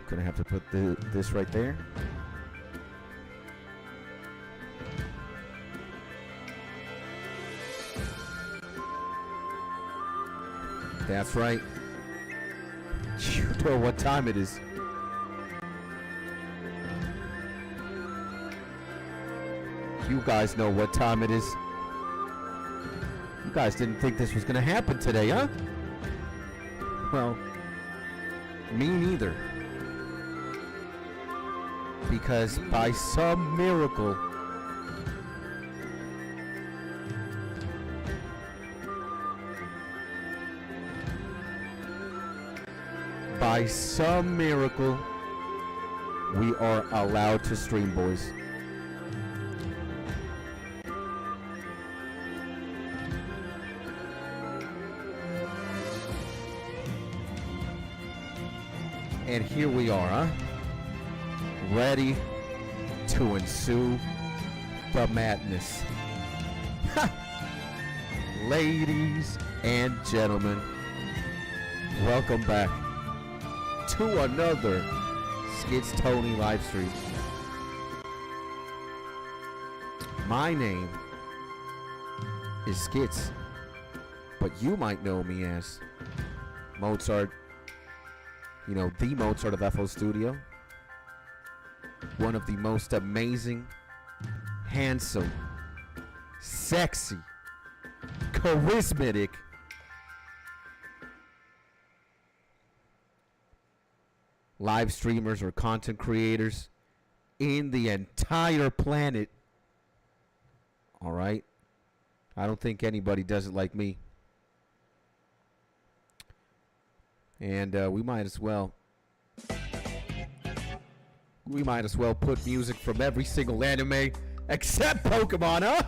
Gonna have to put this right there. That's right. You know what time it is. You guys know what time it is. You guys didn't think this was gonna happen today, huh? Well, me neither. Because by some miracle, we are allowed to stream, boys. And here we are, huh? Ready to ensue the madness. Ladies and gentlemen, welcome back to another Skits Tony live stream. My name is Skits, but you might know me as Mozart. You know, the Mozart of FO Studio. One of the most amazing, handsome, sexy, charismatic, live streamers or content creators in the entire planet. All right? I don't think anybody does it like me. And we might as well put music from every single anime except Pokemon, huh?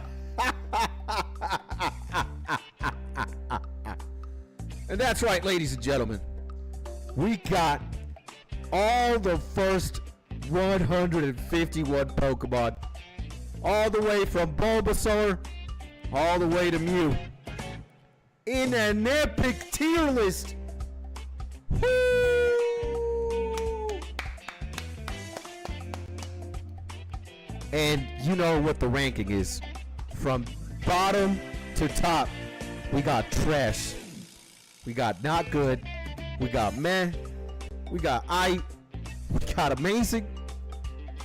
And that's right, ladies and gentlemen. We got all the first 151 Pokemon, all the way from Bulbasaur all the way to Mew, in an epic tier list. Woo! And you know what the ranking is. From bottom to top, we got trash, we got not good, we got meh, we got we got amazing,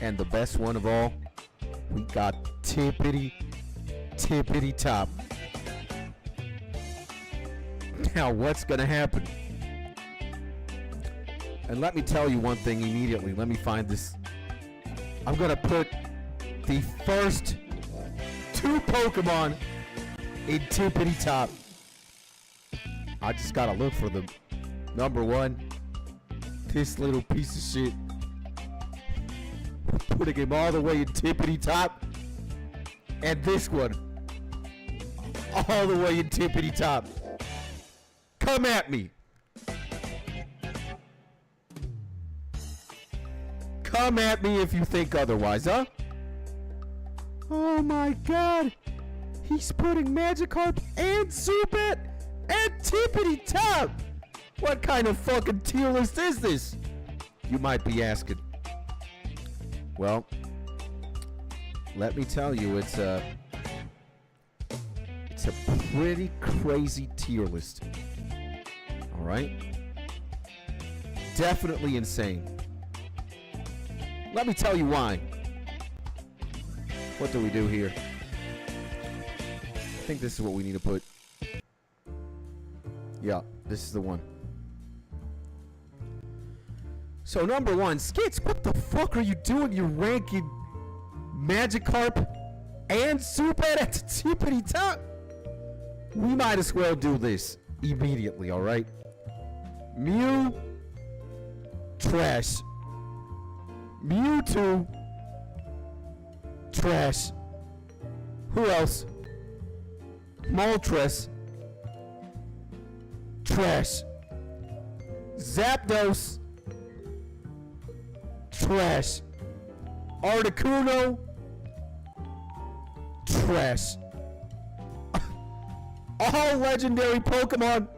and the best one of all, we got tippity top. Now what's gonna happen? And let me tell you one thing immediately. Let me find this. I'm gonna put the first 2 Pokemon in tippity top. I just gotta look for them. Number 1, this little piece of shit. Putting him all the way in tippity top. And this one, all the way in tippity top. Come at me. Come at me if you think otherwise, huh? Oh my god! He's putting Magikarp and Zubat and tippity top! What kind of fucking tier list is this? You might be asking. Well, let me tell you, it's a pretty crazy tier list. Alright? Definitely insane. Let me tell you why. What do we do here? I think this is what we need to put. Yeah, this is the one. So number 1, Skits, what the fuck are you doing? You're ranking Magikarp and Zubat at the tippity top? We might as well do this immediately, alright? Mew, trash. Mewtwo, trash. Who else? Moltres, trash. Zapdos, trash. Articuno, trash. All legendary Pokemon,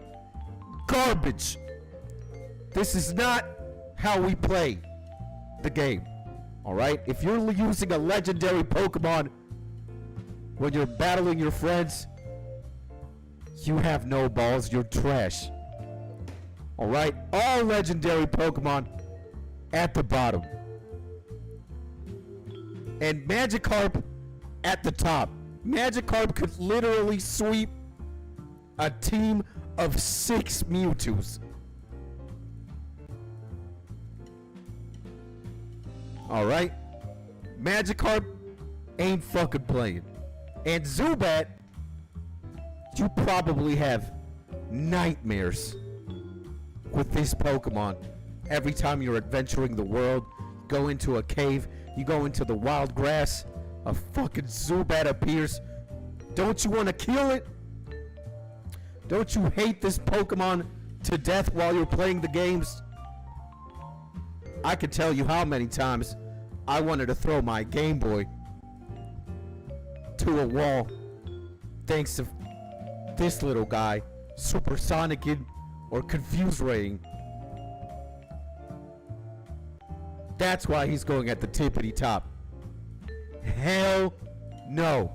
garbage. This is not how we play the game. Alright? If you're using a legendary Pokemon when you're battling your friends, you have no balls. You're trash. Alright? All legendary Pokemon at the bottom. And Magikarp at the top. Magikarp could literally sweep a team of 6 Mewtwo's. Alright? Magikarp ain't fucking playing. And Zubat, you probably have nightmares with this Pokemon. Every time you're adventuring the world, go into a cave, you go into the wild grass, a fucking Zubat appears. Don't you want to kill it? Don't you hate this Pokemon to death while you're playing the games? I can tell you how many times I wanted to throw my Game Boy to a wall thanks to this little guy, Supersonicid or Confuse Rating. That's why he's going at the tippity top. Hell no.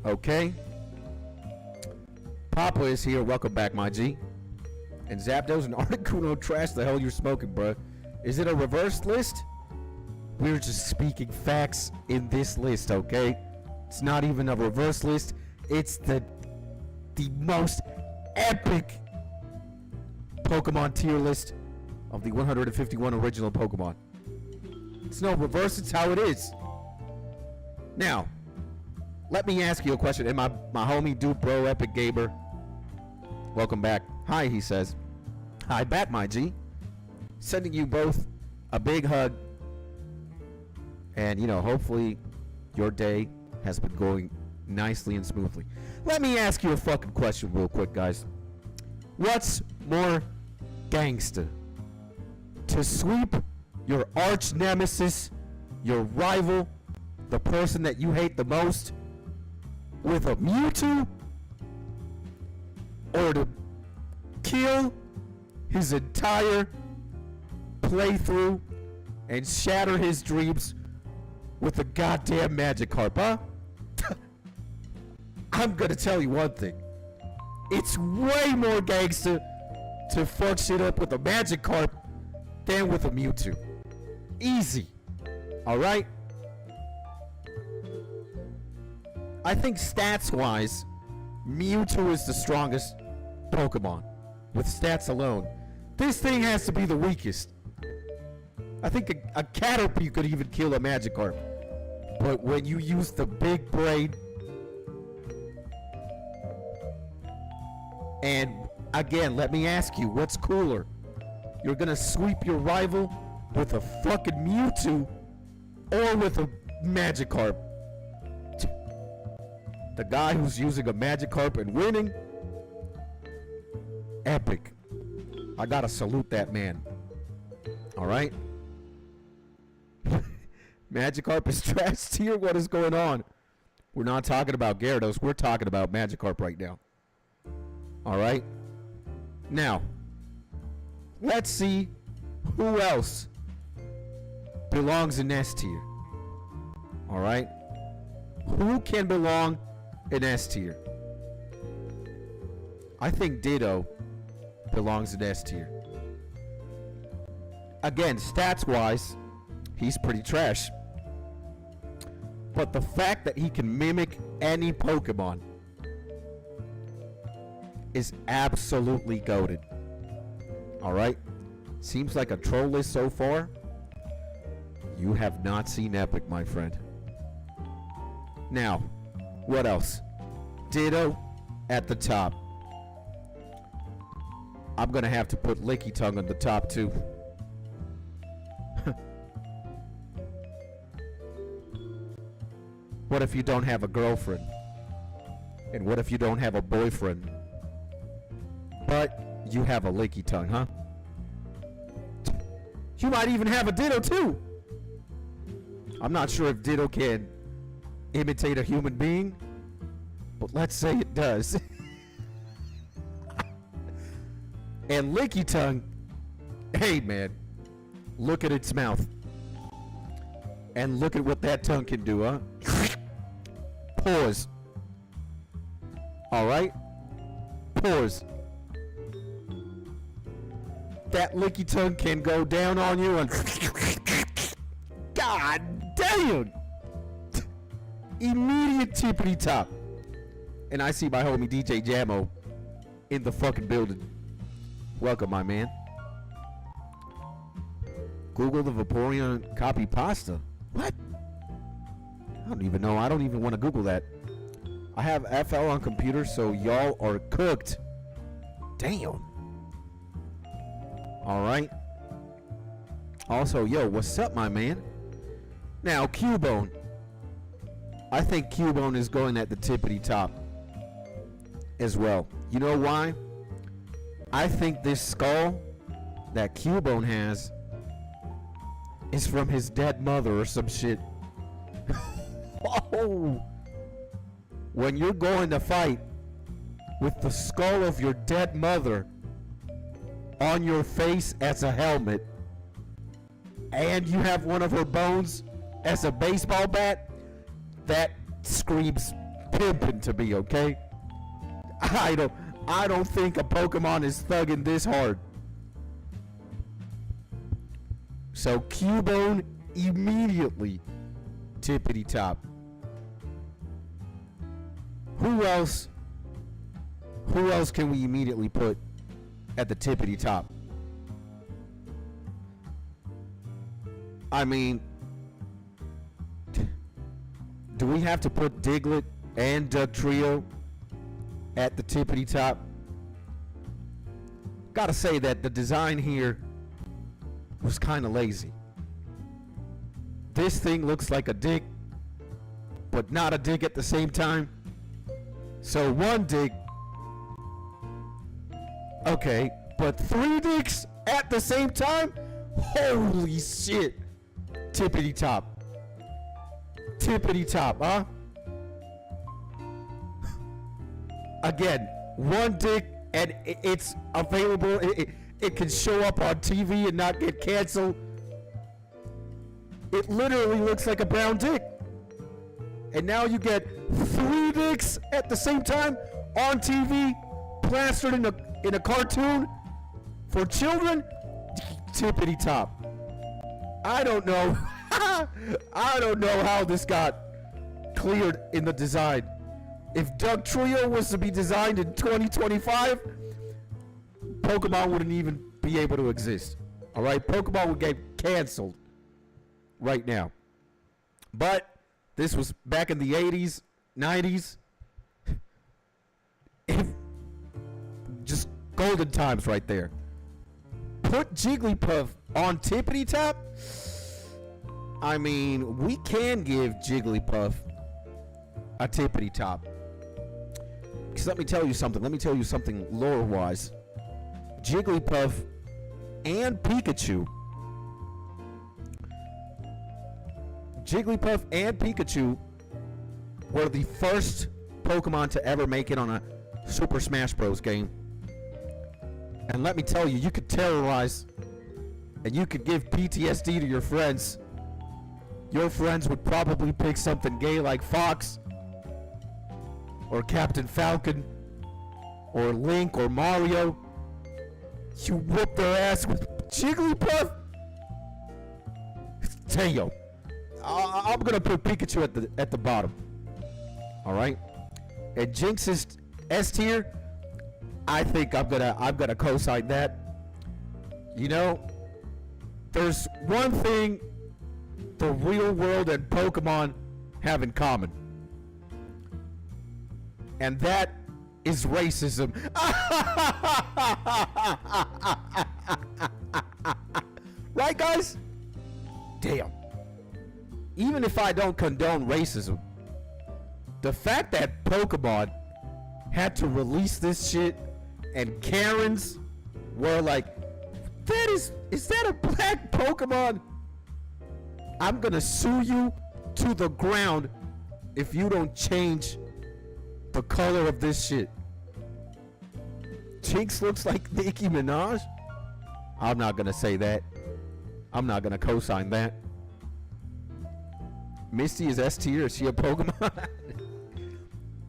Okay? Papa is here. Welcome back, my G. And Zapdos and Articuno trash. The hell you're smoking, bruh? Is it a reverse list? We're just speaking facts in this list, okay? It's not even a reverse list. It's the most epic Pokemon tier list of the 151 original Pokemon. It's no reverse, it's how it is. Now, let me ask you a question. And my homie Dude Bro Epic Gamer, welcome back. Hi, he says. Hi back, my G. Sending you both a big hug. And, you know, hopefully your day has been going nicely and smoothly. Let me ask you a fucking question real quick, guys. What's more gangsta? To sweep your arch nemesis, your rival, the person that you hate the most, with a Mewtwo? Or to kill his entire playthrough and shatter his dreams with a goddamn Magikarp, huh? I'm gonna tell you one thing. It's way more gangster to fuck shit up with a Magikarp than with a Mewtwo. Easy. Alright? I think stats-wise, Mewtwo is the strongest Pokemon. With stats alone. This thing has to be the weakest. I think a Caterpie could even kill a Magikarp. But when you use the big brain, and again, let me ask you, what's cooler? You're gonna sweep your rival with a fucking Mewtwo or with a Magikarp? The guy who's using a Magikarp and winning? Epic. I gotta salute that man. Alright? Magikarp is trash tier? What is going on? We're not talking about Gyarados. We're talking about Magikarp right now. Alright? Now, let's see who else belongs in S tier. Alright? Who can belong in S tier? I think Ditto belongs in S tier. Again, stats-wise, he's pretty trash. But the fact that he can mimic any Pokemon is absolutely goated. Alright? Seems like a troll list so far. You have not seen epic, my friend. Now, what else? Ditto at the top. I'm gonna have to put Licky Tongue on the top too. What if you don't have a girlfriend? And what if you don't have a boyfriend? But you have a Licky Tongue, huh? You might even have a Ditto too. I'm not sure if Ditto can imitate a human being, but let's say it does. And Licky Tongue, hey man, Look at its mouth. And look at what that tongue can do, huh? Pause. Alright? Pause. That licky tongue can go down on you and... God damn! Immediate tippity top. And I see my homie DJ Jammo in the fucking building. Welcome, my man. Google the Vaporeon copy pasta. What? I don't even know. I don't even want to Google that. I have FL on computer, so y'all are cooked. Damn. Alright. Also, yo, what's up, my man? Now, Cubone. I think Cubone is going at the tippity top as well. You know why? I think this skull that Cubone has is from his dead mother or some shit. Oh. When you're going to fight with the skull of your dead mother on your face as a helmet, and you have one of her bones as a baseball bat, that screams pimpin' to me, okay? I don't think a Pokemon is thugging this hard. So Cubone immediately tippity top. Who else can we immediately put at the tippity top? I mean, do we have to put Diglett and Dugtrio at the tippity top? Gotta say that the design here was kind of lazy. This thing looks like a dick, but not a dick at the same time. So one dick, okay, but three dicks at the same time? Holy shit. Tippity top. Tippity top, huh? Again, one dick and it's available. It can show up on TV and not get canceled. It literally looks like a brown dick. And now you get three dicks at the same time on TV, plastered in a cartoon for children. Tippity top. I don't know. I don't know how this got cleared in the design. If Dugtrio was to be designed in 2025, Pokemon wouldn't even be able to exist. Alright? Pokemon would get canceled right now. But this was back in the 80s, 90s. Just golden times right there. Put Jigglypuff on tippity top. I mean, we can give Jigglypuff a tippity top. Because let me tell you something lore-wise. Jigglypuff and Pikachu. Jigglypuff and Pikachu were the first Pokemon to ever make it on a Super Smash Bros. Game. And let me tell you, you could terrorize and you could give PTSD to your friends. Your friends would probably pick something gay like Fox or Captain Falcon or Link or Mario. You whoop their ass with Jigglypuff? Damn. I'm gonna put Pikachu at the bottom. Alright? And Jinx's S tier, I think I'm gonna co-sign that. You know, there's one thing the real world and Pokemon have in common. And that is racism. Right, guys? Damn. Even if I don't condone racism, the fact that Pokemon had to release this shit and Karens were like, is that a black Pokemon? I'm gonna sue you to the ground if you don't change the color of this shit. Jinx looks like Nicki Minaj. I'm not gonna say that. I'm not gonna co-sign that. Misty is S tier. Is she a Pokemon?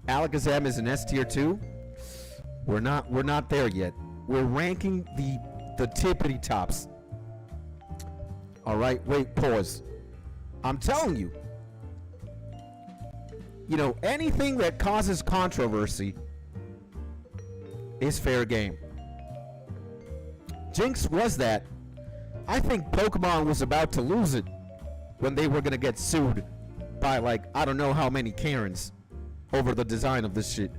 Alakazam is an S tier too. We're not there yet. We're ranking the tippity tops. All right, wait, pause. I'm telling you. You know, anything that causes controversy is fair game. Jinx was that. I think Pokemon was about to lose it when they were gonna get sued by, like, I don't know how many Karens over the design of this shit.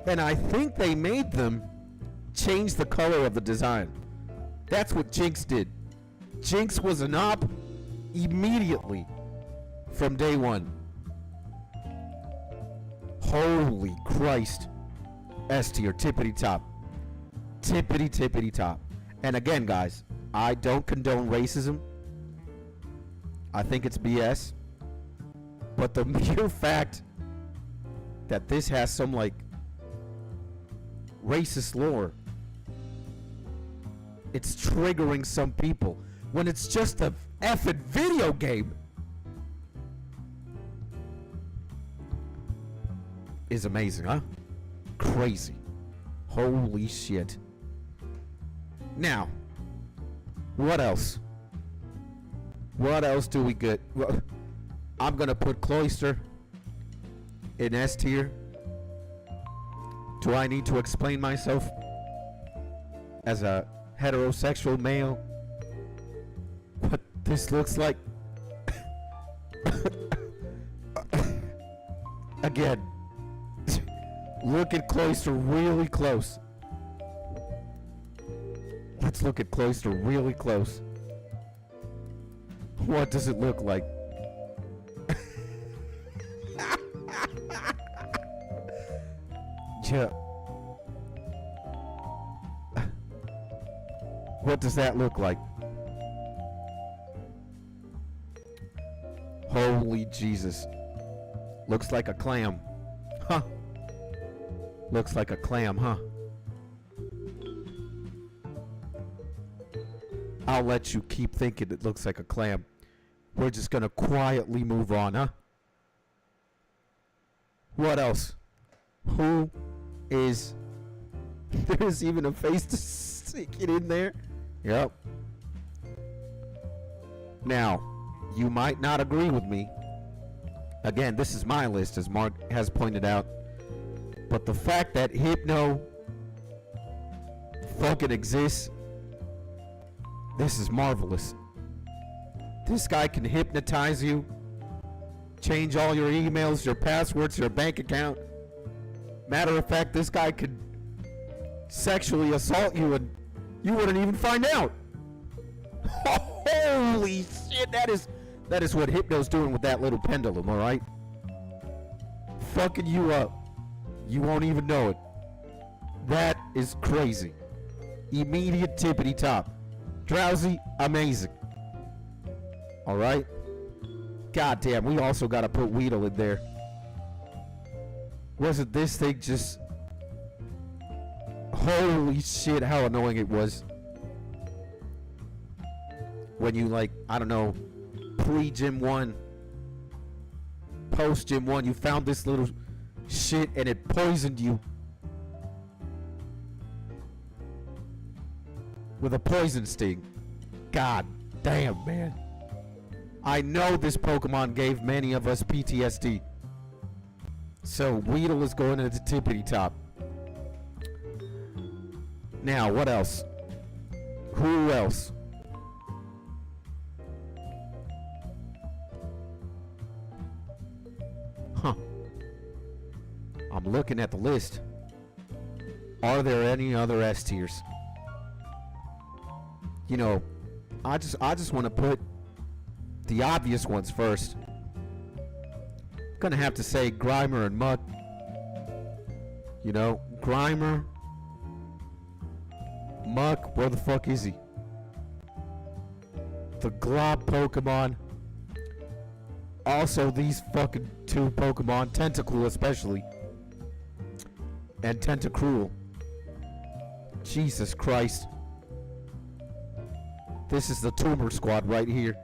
And I think they made them change the color of the design. That's what Jinx did. Jinx was an op immediately from day one. Holy Christ. S tier, tippity top. Tippity tippity top. And again, guys, I don't condone racism. I think it's BS. But the mere fact that this has some, like, racist lore, it's triggering some people when it's just a effing video game, is amazing, huh? Crazy. Holy shit. Now, what else? What else do we get? Well, I'm gonna put Cloyster in S tier. Do I need to explain myself as a heterosexual male what this looks like? Again, look at Cloyster really close. Let's look at Cloyster really close. What does it look like? Yeah. What does that look like? Holy Jesus. Looks like a clam. Huh. Looks like a clam, huh? I'll let you keep thinking it looks like a clam. We're just gonna quietly move on, huh? What else? Who is... There's even a face to stick it in there. Yep. Now, you might not agree with me. Again, this is my list, as Mark has pointed out. But the fact that Hypno fucking exists, this is marvelous. This guy can hypnotize you, change all your emails, your passwords, your bank account. Matter of fact, this guy could sexually assault you and you wouldn't even find out. Holy shit, that is what Hypno's doing with that little pendulum, alright? Fucking you up. You won't even know it. That is crazy. Immediate tippity top. Drowsy, amazing. Alright? Goddamn, we also gotta put Weedle in there. Wasn't this thing just... Holy shit, how annoying it was. When you, like, I don't know, pre-Gym 1, post-Gym 1, you found this little shit and it poisoned you with a poison sting. God damn, man. I know this Pokemon gave many of us PTSD. So, Weedle is going into tippity top. Now, what else? Who else? Huh. I'm looking at the list. Are there any other S tiers? You know, I just want to put the obvious ones first. Gonna have to say Grimer and Muck. You know, Grimer, Muck, where the fuck is he? The Glob Pokemon. Also, these fucking two Pokemon, Tentacruel especially, and Tentacruel. Jesus Christ. This is the tumor squad right here.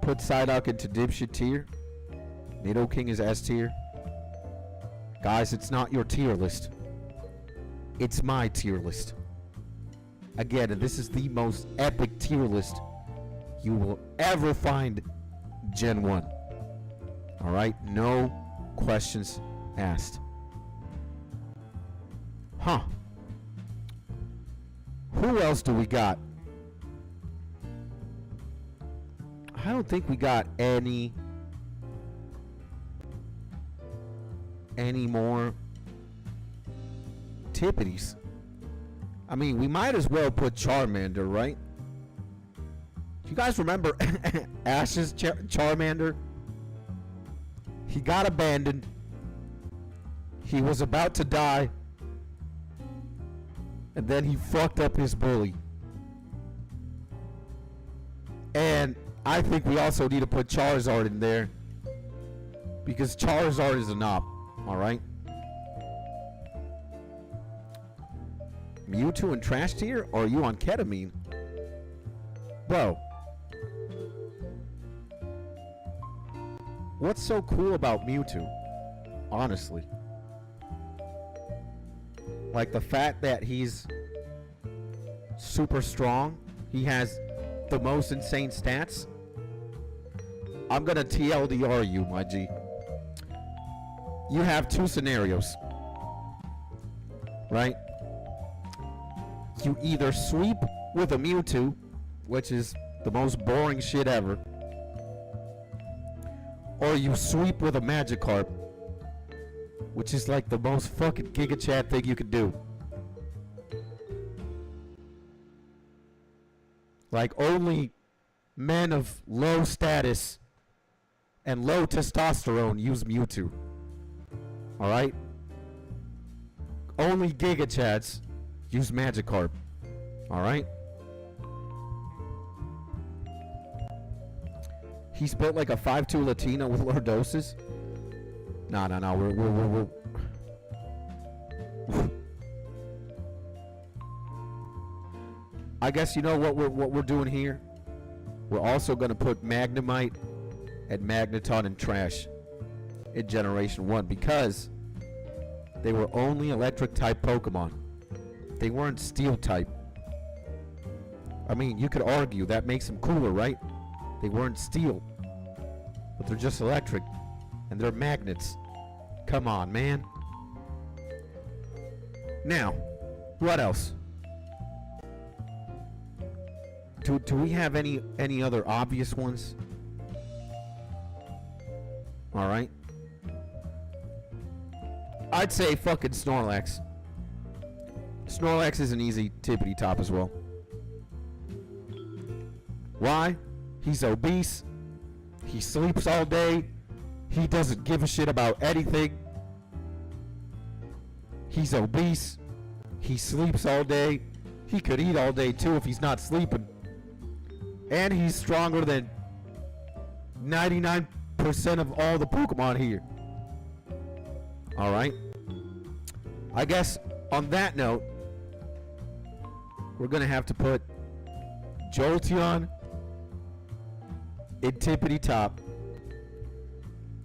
Put Psyduck into dipshit tier. Nidoking is S tier. Guys, it's not your tier list. It's my tier list. Again, and this is the most epic tier list you will ever find Gen 1. Alright? No questions asked. Huh. Who else do we got? I don't think we got any more Tippities. I mean, we might as well put Charmander, right? Do you guys remember Ash's Charmander? He got abandoned. He was about to die. And then he fucked up his bully. And I think we also need to put Charizard in there. Because Charizard is a knob. Alright? Mewtwo and trash tier? Or are you on ketamine? Bro. What's so cool about Mewtwo? Honestly. Like the fact that he's super strong. He has the most insane stats. I'm gonna TLDR you, my G. You have two scenarios. Right? You either sweep with a Mewtwo, which is the most boring shit ever, or you sweep with a Magikarp, which is like the most fucking Giga Chad thing you could do. Like only men of low status and low testosterone use Mewtwo. Alright? Only Giga Chads use Magikarp. Alright? He's built like a 5'2" Latino with lordosis. No. We're I guess you know what we're doing here? We're also gonna put Magnemite and Magneton in trash in Generation 1 because they were only electric type Pokemon. They weren't steel type. I mean, you could argue that makes them cooler, right? They weren't steel, but they're just electric, and they're magnets. Come on, man. Now, what else? Do we have any other obvious ones? All right. I'd say fucking Snorlax. Snorlax is an easy tippity top as well. Why? He's obese. He sleeps all day. He doesn't give a shit about anything. He's obese. He sleeps all day. He could eat all day too if he's not sleeping. And he's stronger than 99% of all the Pokemon here. Alright. I guess on that note, we're gonna have to put Jolteon in tippity top,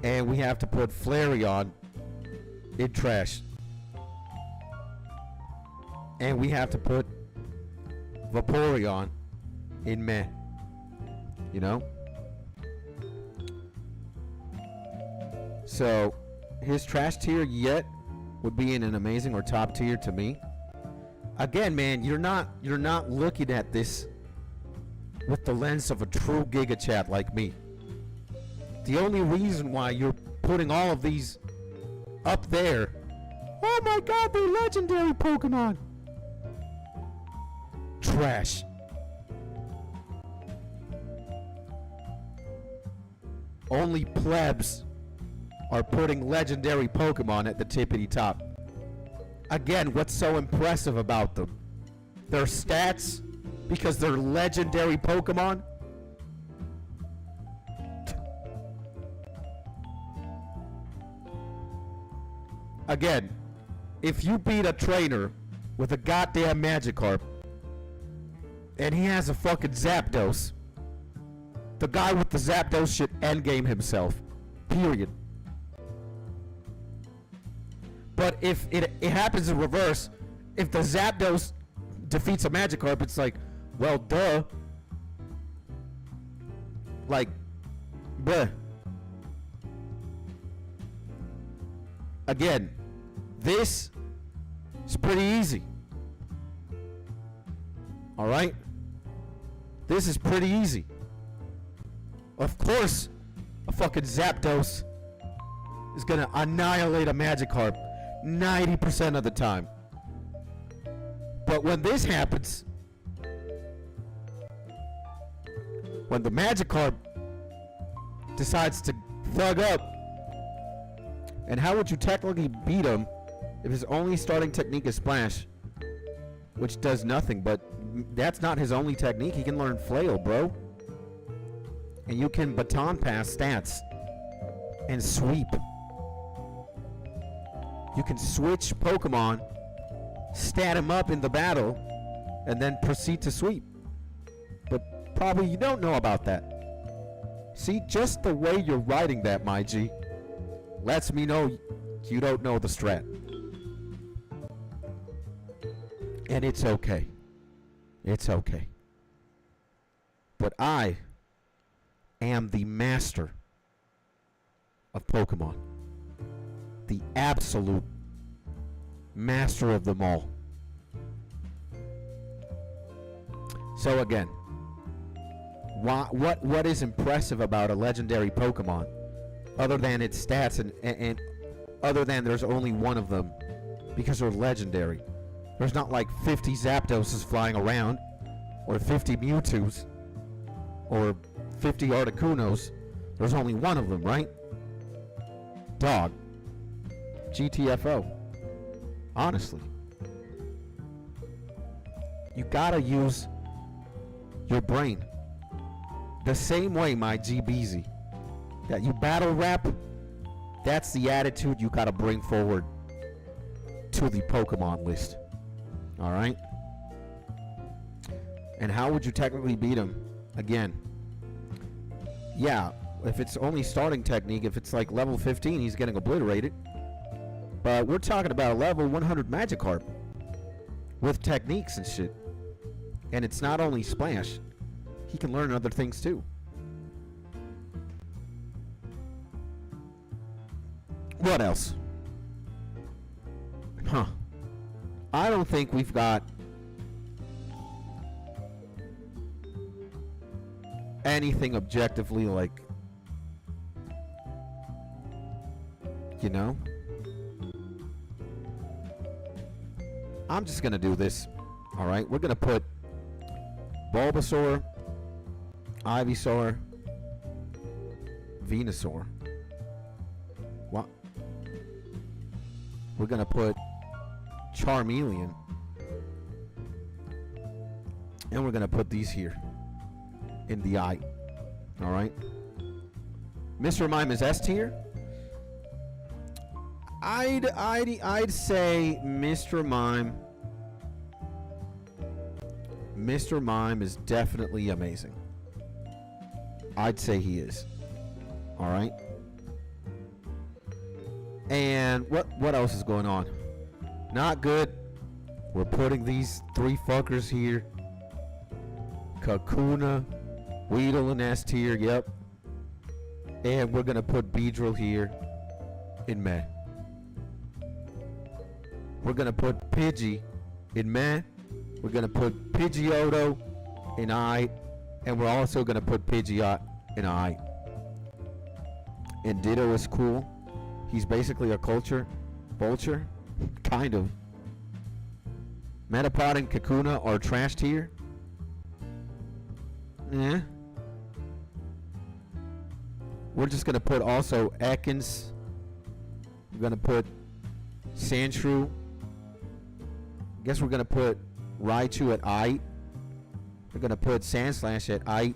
and we have to put Flareon in trash, and we have to put Vaporeon in meh. You know? So his trash tier yet would be in an amazing or top tier to me. Again, man, you're not looking at this with the lens of a true Giga Chat like me. The only reason why you're putting all of these up there, oh my god, they're legendary Pokemon. Trash. Only plebs are putting legendary Pokemon at the tippity top. Again, what's so impressive about them? Their stats? Because they're legendary Pokemon? Again, if you beat a trainer with a goddamn Magikarp, And he has a fucking Zapdos. The guy with the Zapdos should endgame himself. Period. But if it happens in reverse, if the Zapdos defeats a Magikarp, it's like, well, duh. Like, bruh. Again, this is pretty easy. Alright? This is pretty easy. Of course, a fucking Zapdos is gonna annihilate a Magikarp 90% of the time. But when this happens, when the Magikarp decides to thug up, and how would you technically beat him if his only starting technique is Splash, which does nothing, but that's not his only technique. He can learn Flail, bro. And you can baton pass stats and sweep. You can switch Pokemon, stat him up in the battle, and then proceed to sweep. But probably you don't know about that. See, just the way you're writing that, my G, lets me know you don't know the strat. And it's okay. It's okay. But I am the master of Pokemon. The absolute master of them all. So again, what is impressive about a legendary Pokemon, other than its stats and other than there's only one of them because they're legendary. There's not like 50 Zapdoses flying around, or 50 Mewtwo's, or 50 Articunos. There's only one of them, right? Dog. GTFO. Honestly. You gotta use your brain. The same way, my GBZ, that you battle rap, that's the attitude you gotta bring forward to the Pokemon list. Alright? And how would you technically beat him? Again, yeah, if it's only starting technique, if it's like level 15, he's getting obliterated. But we're talking about a level 100 Magikarp with techniques and shit. And it's not only Splash. He can learn other things too. What else? Huh. I don't think we've got anything objectively, like, you know? I'm just gonna do this. Alright, we're gonna put Bulbasaur, Ivysaur, Venusaur. What? We're gonna put Charmeleon. And we're gonna put these here in the eye. Alright. Mr. Mime is S tier. I'd say Mr. Mime. Mr. Mime is definitely amazing. I'd say he is. Alright. And what else is going on? Not good. We're putting these three fuckers here. Kakuna, Weedle, and S tier, yep. And we're gonna put Beedrill here in Meh. We're gonna put Pidgey in Meh. We're gonna put Pidgeotto in I. And we're also gonna put Pidgeot in I. And Ditto is cool. He's basically a culture vulture. Kind of. Metapod and Kakuna are trash tier. Eh. We're just gonna put also Ekans. We're gonna put Sandshrew. Guess we're gonna put Raichu at I. We're gonna put Sandslash at I.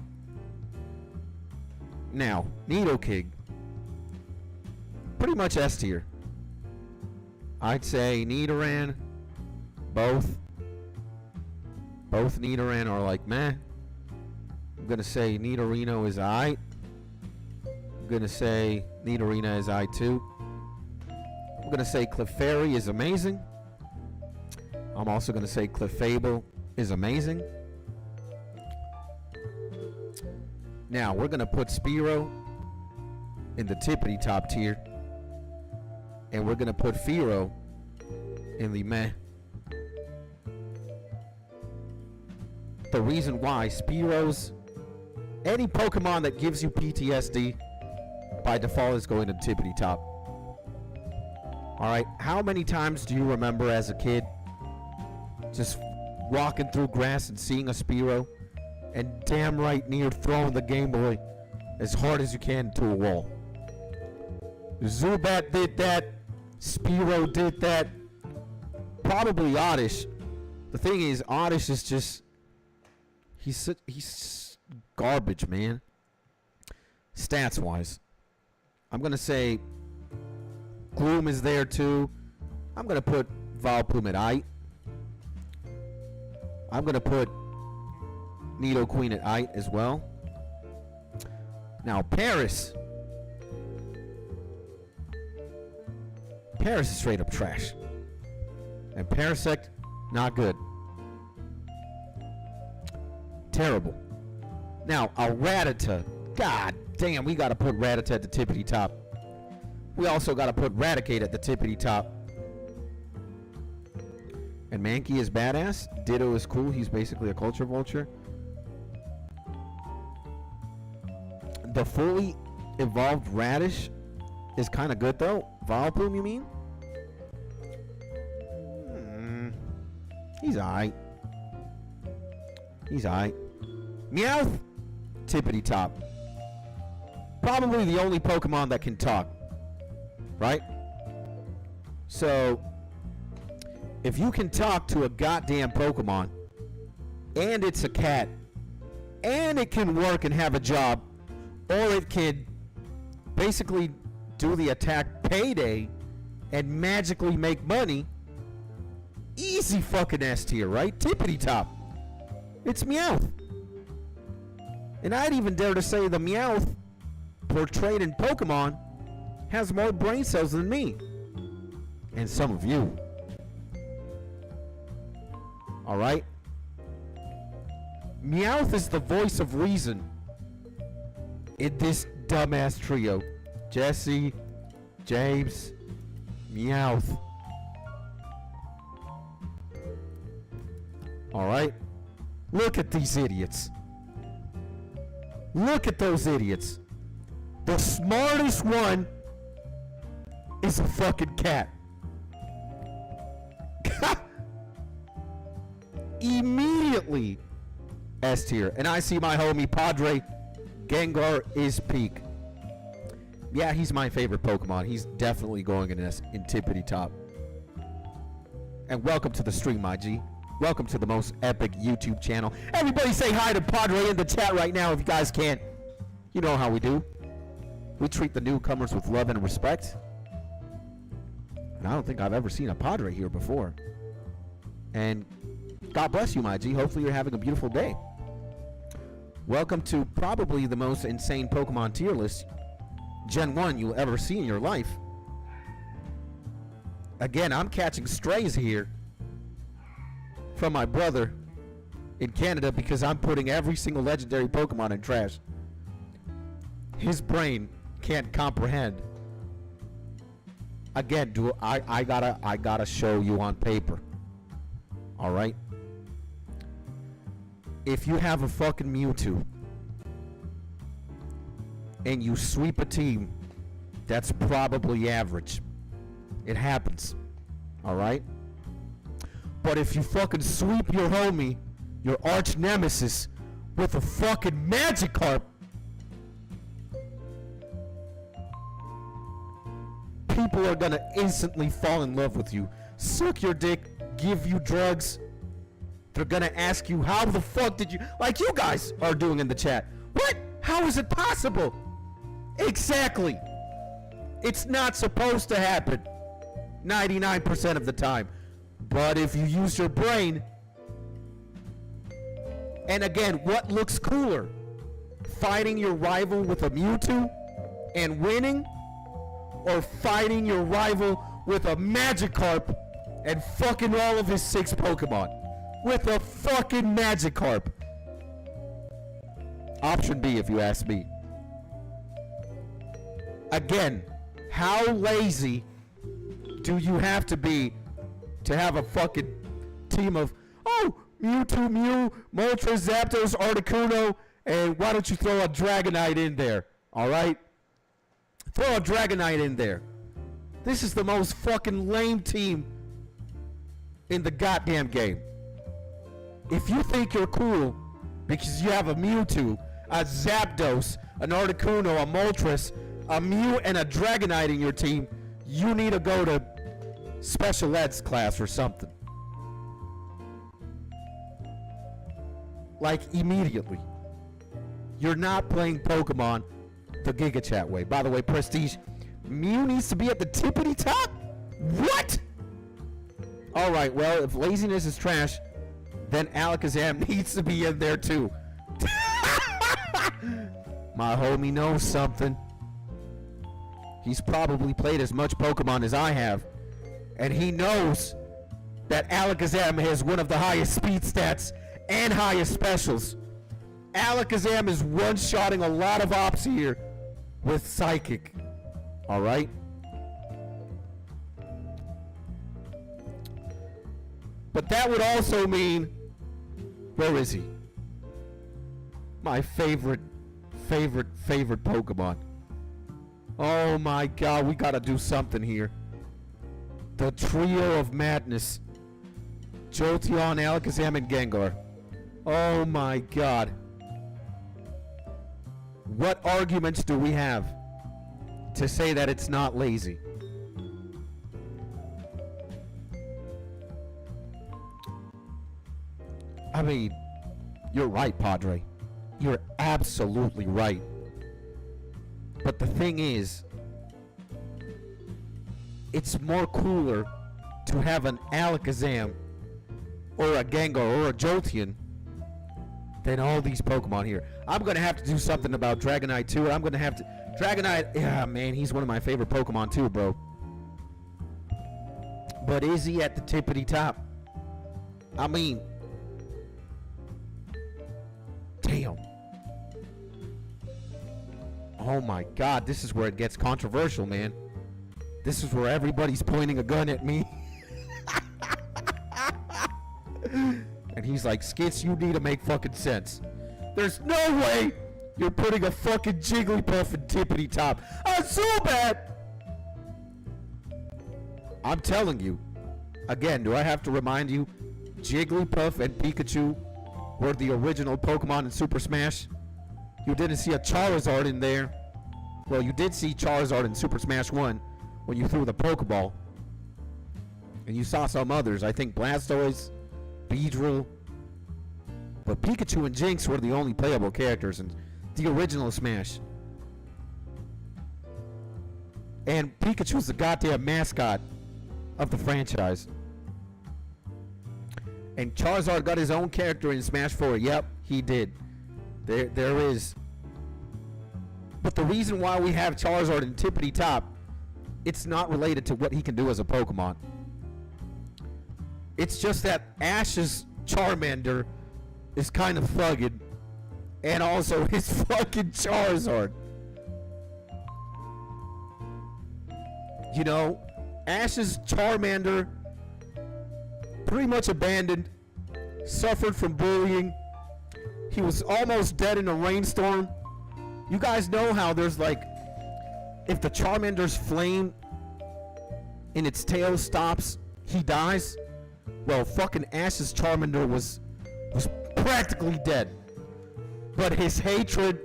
Now, Nidoking. Pretty much S tier. I'd say Nidoran, both Both Nidoran are like meh. I'm gonna say Nidorino is aight. I'm gonna say Nidorina is aight too. I'm gonna say Clefairy is amazing. I'm also gonna say Clefable is amazing. Now we're gonna put Spearow in the tippity top tier, and we're gonna put Fearow in the meh. The reason why Spearow's, any Pokemon that gives you PTSD by default is going to tippity top. Alright, how many times do you remember as a kid just walking through grass and seeing a Spearow and damn right near throwing the Game Boy as hard as you can to a wall? Zubat did that. Spearow did that. Probably Oddish. The thing is, Oddish is just... He's garbage, man. Stats-wise. I'm going to say Gloom is there, too. I'm going to put Vileplume at aight. I'm going to put Nidoqueen at aight as well. Now, Paris. Paris is straight up trash. And Parasect, not good. Terrible. Now, a Rattata. God damn, we got to put Rattata at the tippity top. We also got to put Raticate at the tippity top. And Mankey is badass. Ditto is cool. He's basically a culture vulture. The fully evolved Radish is kind of good, though. Vileplume, you mean? He's aight. He's aight. Meowth, tippity top. Probably the only Pokemon that can talk. Right? So, if you can talk to a goddamn Pokemon, and it's a cat, and it can work and have a job, or it can basically do the attack payday and magically make money, easy fucking S tier, right? Tippity top. It's Meowth. And I'd even dare to say the Meowth portrayed in Pokemon has more brain cells than me. And some of you. Alright? Meowth is the voice of reason in this dumbass trio. Jesse, James, Meowth. Alright? Look at these idiots. Look at those idiots. The smartest one is a fucking cat. Immediately S tier. And I see my homie Padre Gengar is peak. Yeah, he's my favorite Pokemon. He's definitely going in tippity top. And welcome to the stream, my G. Welcome to the most epic YouTube channel. Everybody say hi to Padre in the chat right now if you guys can. You know how we do. We treat the newcomers with love and respect. And I don't think I've ever seen a Padre here before. And God bless you, my G. Hopefully you're having a beautiful day. Welcome to probably the most insane Pokemon tier list Gen 1 you'll ever see in your life. Again, I'm catching strays here from my brother in Canada because I'm putting every single legendary Pokemon in trash. His brain can't comprehend. Again, I gotta show you on paper. All right. If you have a fucking Mewtwo and you sweep a team, that's probably average. It happens. All right. But if you fucking sweep your homie, your arch nemesis, with a fucking Magikarp, people are gonna instantly fall in love with you, suck your dick, give you drugs. They're gonna ask you, how the fuck did you, like you guys are doing in the chat. What? How is it possible? Exactly. It's not supposed to happen 99% of the time. But if you use your brain, And again, what looks cooler? Fighting your rival with a Mewtwo and winning? Or fighting your rival with a Magikarp and fucking all of his 6 Pokemon? With a fucking Magikarp. Option B, if you ask me. Again, how lazy do you have to be to have a fucking team of, oh, Mewtwo, Mew, Moltres, Zapdos, Articuno, and why don't you throw a Dragonite in there, alright? Throw a Dragonite in there. This is the most fucking lame team in the goddamn game. If you think you're cool because you have a Mewtwo, a Zapdos, an Articuno, a Moltres, a Mew, and a Dragonite in your team, you need to go to special eds class or something. Like, immediately. You're not playing Pokemon the Giga Chat way. By the way, Prestige, Mew needs to be at the tippity top? What? Alright, well, if laziness is trash, then Alakazam needs to be in there too. My homie knows something. He's probably played as much Pokemon as I have. And he knows that Alakazam has one of the highest speed stats and highest specials. Alakazam is one-shotting a lot of ops here with Psychic. Alright? But that would also mean, where is he? My favorite Pokemon. Oh my god, we gotta do something here. The trio of madness. Jolteon, Alakazam, and Gengar. Oh my god. What arguments do we have to say that it's not lazy? I mean, you're right, Padre. You're absolutely right. But the thing is, it's more cooler to have an Alakazam or a Gengar or a Jolteon than all these Pokemon here. I'm going to have to do something about Dragonite too. I'm going to have to... Dragonite, yeah, man, he's one of my favorite Pokemon too, bro. But is he at the tippity top? I mean... Damn. Oh my god, this is where it gets controversial, man. This is where everybody's pointing a gun at me. And he's like, Skits, you need to make fucking sense. There's no way you're putting a fucking Jigglypuff in tippity top. Zubat! I'm telling you. Again, do I have to remind you? Jigglypuff and Pikachu were the original Pokemon in Super Smash. You didn't see a Charizard in there. Well, you did see Charizard in Super Smash 1 when you threw the Pokeball. And you saw some others. I think Blastoise, Beedrill. But Pikachu and Jinx were the only playable characters in the original Smash. And Pikachu's the goddamn mascot of the franchise. And Charizard got his own character in Smash 4. Yep, he did. There is. But the reason why we have Charizard in tippity top, it's not related to what he can do as a Pokemon. It's just that Ash's Charmander is kind of thugged. And also his fucking Charizard. You know, Ash's Charmander pretty much abandoned, suffered from bullying. He was almost dead in a rainstorm. You guys know how there's like, if the Charmander's flame in its tail stops, he dies. Well, fucking Ash's Charmander was practically dead. But his hatred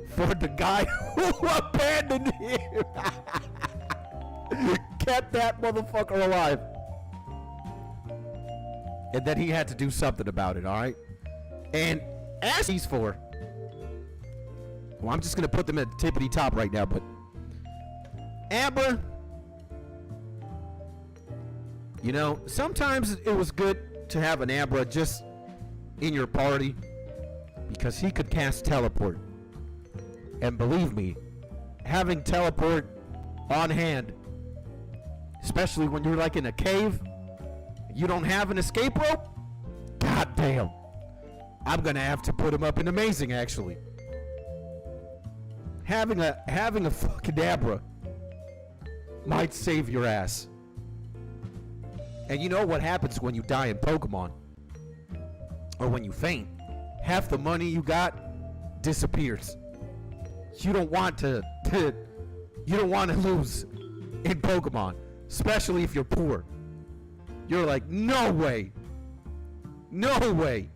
for the guy who abandoned him kept that motherfucker alive. And then he had to do something about it, alright? And Ash, these four. Well, I'm just going to put them at the tippity top right now, but Amber, you know, sometimes it was good to have an Abra just in your party. because he could cast teleport. And believe me, having teleport on hand, especially when you're like in a cave, you don't have an escape rope, god damn, I'm gonna have to put him up in amazing. Actually, having a fucking Abra might save your ass. And you know what happens when you die in Pokemon, or when you faint? Half the money you got disappears. You don't want to you don't want to lose in Pokemon, especially if you're poor. You're like, no way. No way.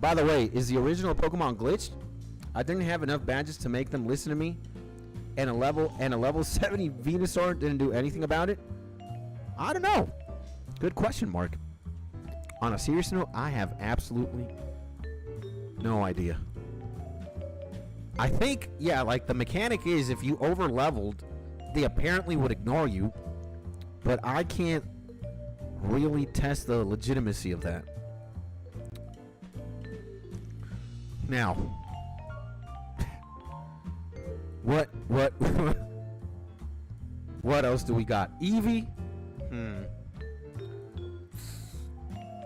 By the way, is the original Pokemon glitched? I didn't have enough badges to make them listen to me, and a level 70 Venusaur didn't do anything about it? I don't know. Good question, Mark. On a serious note, I have absolutely no idea. I think, yeah, like the mechanic is if you over leveled, they apparently would ignore you, but I can't really test the legitimacy of that. Now, what what else do we got? Eevee?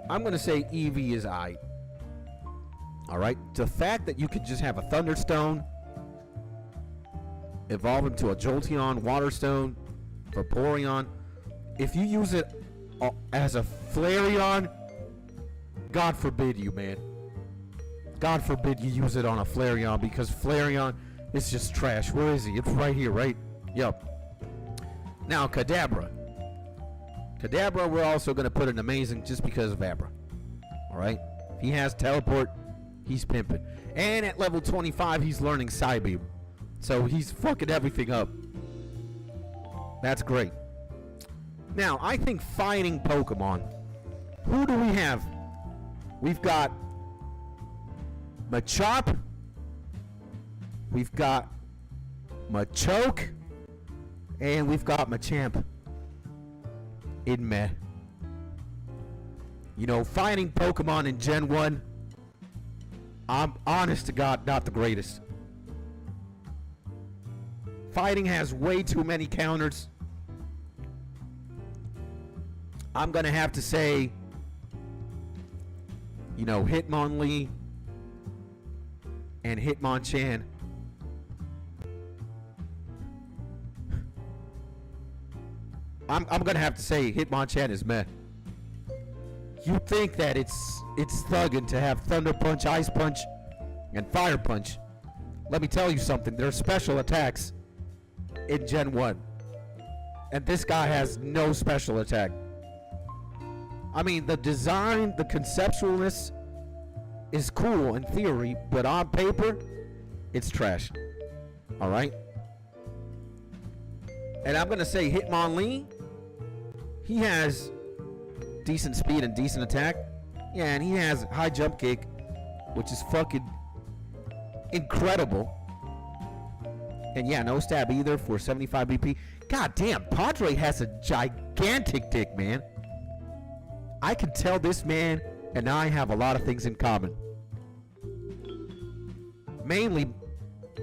I'm gonna say Eevee is aight. Alright, the fact that you could just have a Thunderstone, evolve into a Jolteon, Waterstone, Vaporeon. If you use it as a Flareon, God forbid you, man. God forbid you use it on a Flareon, because Flareon is just trash. Where is he? It's right here, right? Yup. Now, Kadabra. Kadabra, we're also going to put an amazing just because of Abra. Alright? If he has teleport, he's pimping. And at level 25, he's learning Psybeam. So he's fucking everything up. That's great. Now, I think fighting Pokemon. Who do we have? We've got Machop. We've got Machoke. And we've got Machamp in Meh. You know, fighting Pokemon in Gen 1, I'm honest to God, not the greatest. Fighting has way too many counters. I'm gonna have to say, you know, Hitmonlee and Hitmonchan. I'm gonna have to say Hitmonchan is meh. You think that it's thugging to have Thunder Punch, Ice Punch, and Fire Punch. Let me tell you something. There are special attacks in Gen 1. And this guy has no special attack. I mean, the design, the conceptualness is cool in theory, but on paper, it's trash. Alright? And I'm gonna say Hitmonlee. He has decent speed and decent attack. Yeah, and he has high jump kick, which is fucking incredible. And yeah, no stab either for 75 BP. God damn, Padre has a gigantic dick, man. I can tell this man and I have a lot of things in common. Mainly,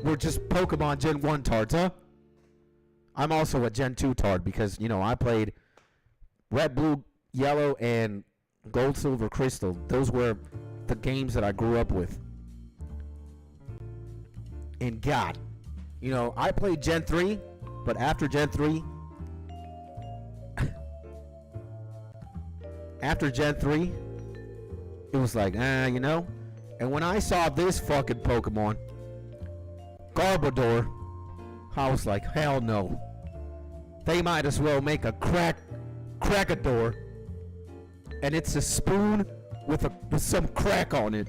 we're just Pokemon Gen 1 tards, huh? I'm also a Gen 2 tard because, you know, I played Red, Blue, Yellow, and Gold, Silver, Crystal. Those were the games that I grew up with. And God, you know, I played Gen 3, but after Gen 3, it was like, you know. And when I saw this fucking Pokemon, Garbodor, I was like, hell no. They might as well make a Cracador, and it's a spoon with some crack on it,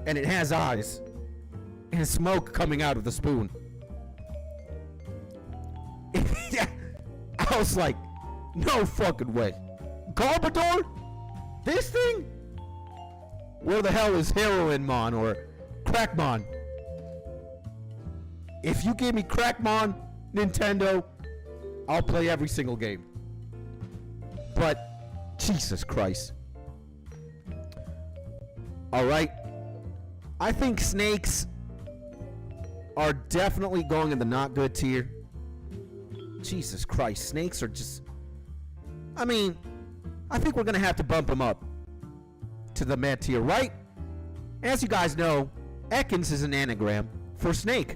and it has eyes and smoke coming out of the spoon. I was like, no fucking way. Garbodor? This thing? Where the hell is Heroinmon or Crackmon? If you give me Crackmon, Nintendo, I'll play every single game. But, Jesus Christ. Alright. I think snakes are definitely going in the not good tier. Jesus Christ, snakes are just... I mean, I think we're going to have to bump them up to the meh tier, right? As you guys know, Ekans is an anagram for snake.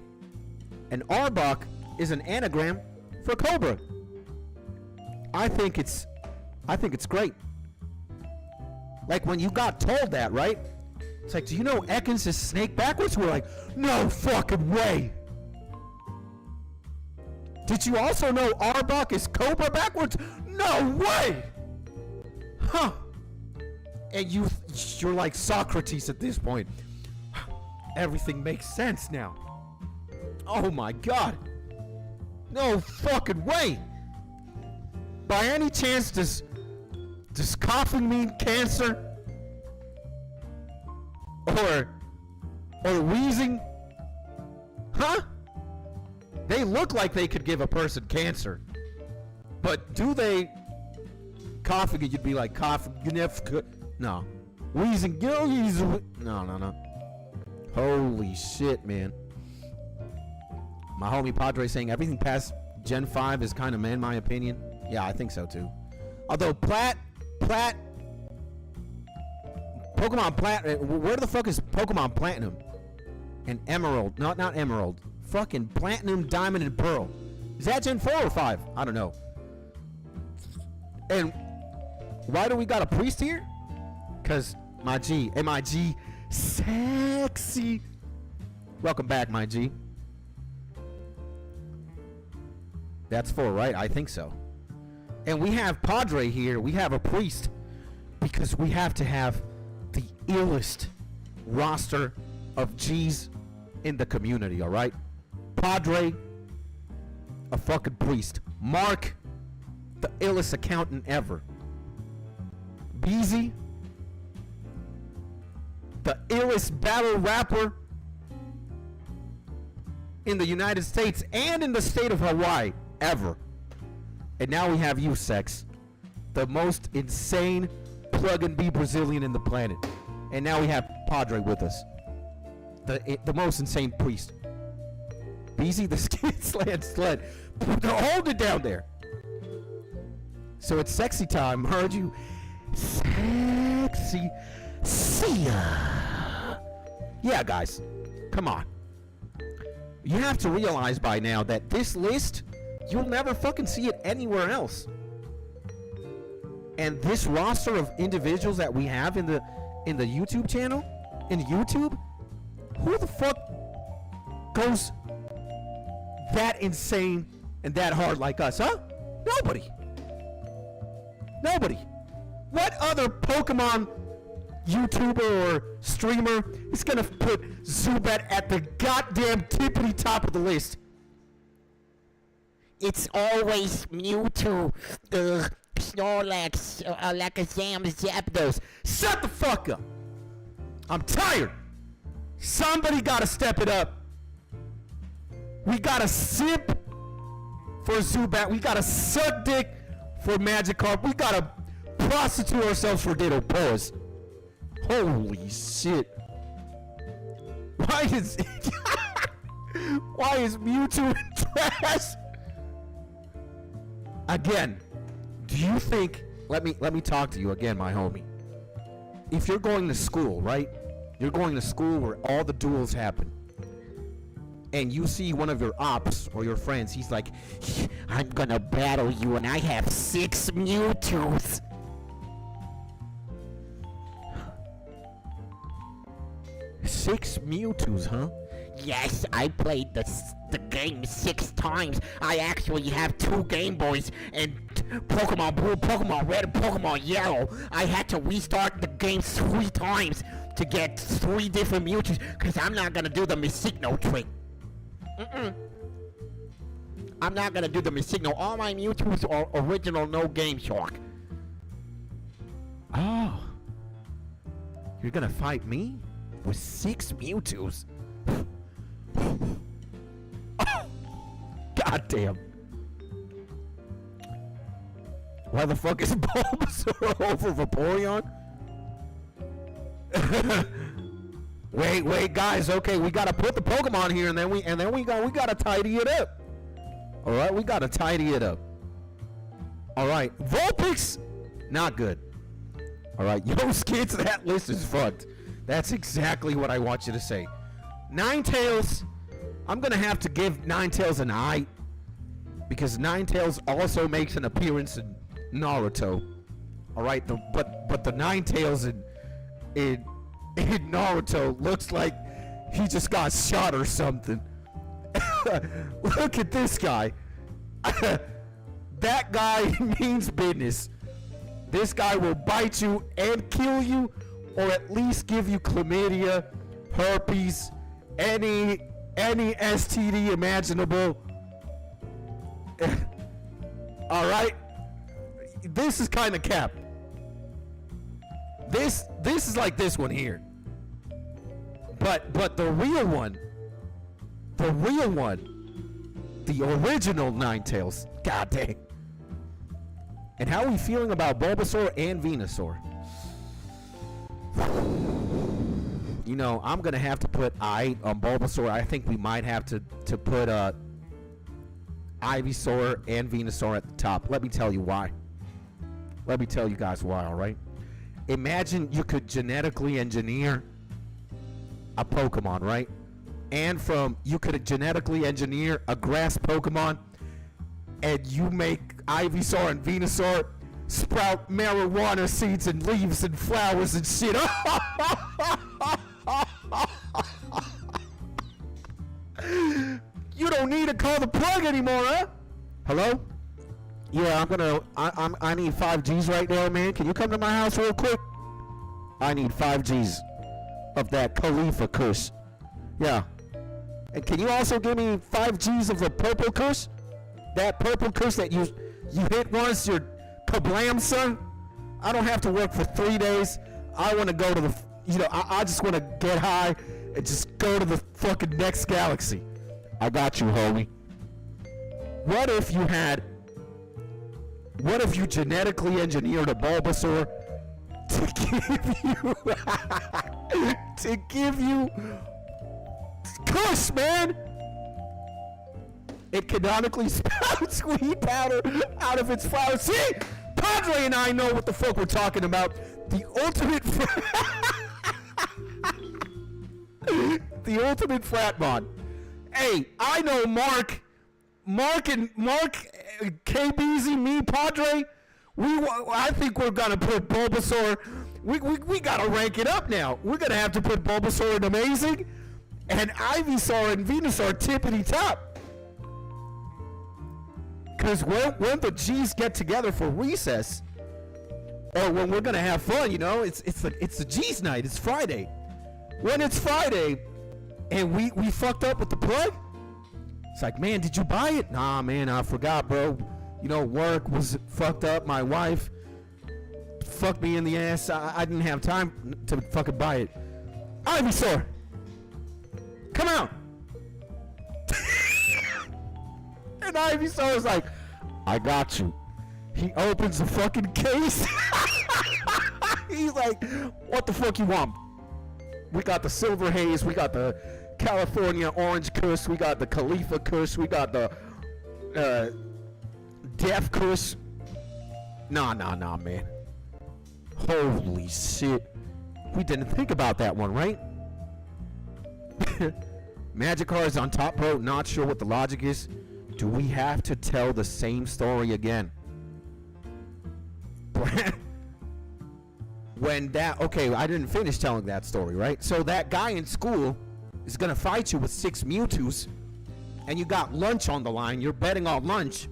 And Arbok is an anagram for cobra. I think it's great. Like when you got told that, right? It's like, do you know Ekans is snake backwards? We're like, no fucking way. Did you also know Arbok is cobra backwards? No way. Huh. And you're like Socrates at this point. Everything makes sense now. Oh my god. No fucking way. By any chance, does coughing mean cancer? Or wheezing? Huh? They look like they could give a person cancer. But do they? Coughing, you'd be like coughing. No. Wheezing. No. Holy shit, man. My homie Padre saying everything past Gen 5 is kind of meh in my opinion. Yeah, I think so too. Although Pokemon Platinum, where the fuck is Pokemon Platinum? And Emerald, not Emerald. Fucking Platinum, Diamond, and Pearl. Is that Gen 4 or 5? I don't know. And why do we got a priest here? Cause my G, MIG, sexy. Welcome back, my G. That's 4, right? I think so. And we have Padre here. We have a priest. Because we have to have the illest roster of G's in the community, alright? Padre, a fucking priest. Mark, the illest accountant ever. Beezy, the illest battle rapper in the United States and in the state of Hawaii ever. And now we have you, Sex, the most insane plug-and-be Brazilian in the planet. And now we have Padre with us, the most insane priest. Beezy, the skid sled. Hold it down there. So it's sexy time. Heard you. Sexy. See ya. Yeah, guys. Come on. You have to realize by now that this list, you'll never fucking see it anywhere else. And this roster of individuals that we have in the YouTube channel, in YouTube, who the fuck goes that insane and that hard like us, huh? Nobody. What other Pokemon YouTuber or streamer is gonna put Zubat at the goddamn tippity top of the list? It's always Mewtwo, Snorlax, Alakazam, Zapdos. Shut the fuck up. I'm tired. Somebody gotta step it up. We gotta sip for Zubat. We gotta suck dick for Magikarp. We gotta prostitute ourselves for Ditto. Pause. Holy shit. Why is Mewtwo in trash? Again, do you think, let me talk to you again, my homie. If you're going to school, right? You're going to school where all the duels happen. And you see one of your ops or your friends, he's like, I'm gonna battle you and I have 6 Mewtwo's. Six Mewtwo's, huh? Yes, I played the game 6 times. I actually have 2 Game Boys and Pokemon Blue, Pokemon Red, and Pokemon Yellow. I had to restart the game 3 times to get 3 different Mewtwo's because I'm not gonna do the Misigno trick. I'm not gonna do the Misigno. All my Mewtwo's are original, no Game Shark. Oh. You're gonna fight me? With 6 Mewtwo's? Oh, goddamn. Why the fuck is Bulbasaur over Vaporeon? Wait, guys. Okay, we gotta put the Pokemon here, and then we gotta tidy it up. All right, we gotta tidy it up. All right, Vulpix, not good. All right, yo, Skids, that list is fucked. That's exactly what I want you to say. Ninetales, I'm gonna have to give Ninetales an I, because Ninetales also makes an appearance in Naruto. All right, but the Ninetales in Naruto looks like he just got shot or something. Look at this guy. That guy means business. This guy will bite you and kill you, or at least give you chlamydia, herpes, any STD imaginable. All right, this is kind of cap. This is like this one here. But the real one, the original Ninetales. God dang. And how are we feeling about Bulbasaur and Venusaur? You know, I'm gonna have to put I on Bulbasaur. I think we might have to put Ivysaur and Venusaur at the top. Let me tell you why. Let me tell you guys why, alright? Imagine you could genetically engineer a Pokemon, right? And you could genetically engineer a grass Pokemon, and you make Ivysaur and Venusaur sprout marijuana seeds and leaves and flowers and shit. You don't need to call the plug anymore, huh? Hello? Yeah, I need 5 G's right now, man. Can you come to my house real quick? I need 5 G's of that Khalifa Kush. Yeah. And can you also give me 5 G's of the purple Kush? That purple Kush that you hit once, your kablam, son. I don't have to work for 3 days. I want to go to I just want to get high and just go to the fucking next galaxy. I got you, homie. What if you genetically engineered a Bulbasaur to give you Kush, man? It canonically spouts weed powder out of its flowers. See? Padre and I know what the fuck we're talking about. The ultimate the ultimate frat mod. Hey, I know Mark, KBZ, me, Padre. I think we're gonna put Bulbasaur. We gotta rank it up now. We're gonna have to put Bulbasaur in Amazing, and Ivysaur and Venusaur Tippity top. Because when the G's get together for recess, or when we're gonna have fun, it's the G's night. It's Friday. When it's Friday, and we fucked up with the plug, it's like, man, did you buy it? Nah, man, I forgot, bro. Work was fucked up. My wife fucked me in the ass. I didn't have time to fucking buy it. Ivysaur, come out. And Ivysaur is like, I got you. He opens the fucking case. He's like, what the fuck you want? We got the Silver Haze. We got the California Orange Kush. We got the Khalifa Kush. We got the Death Kush. Nah, man. Holy shit. We didn't think about that one, right? Magikarp is on top, bro. Not sure what the logic is. Do we have to tell the same story again? Okay, I didn't finish telling that story, right? So that guy in school is gonna fight you with 6 Mewtwo's, and you got lunch on the line. You're betting on lunch,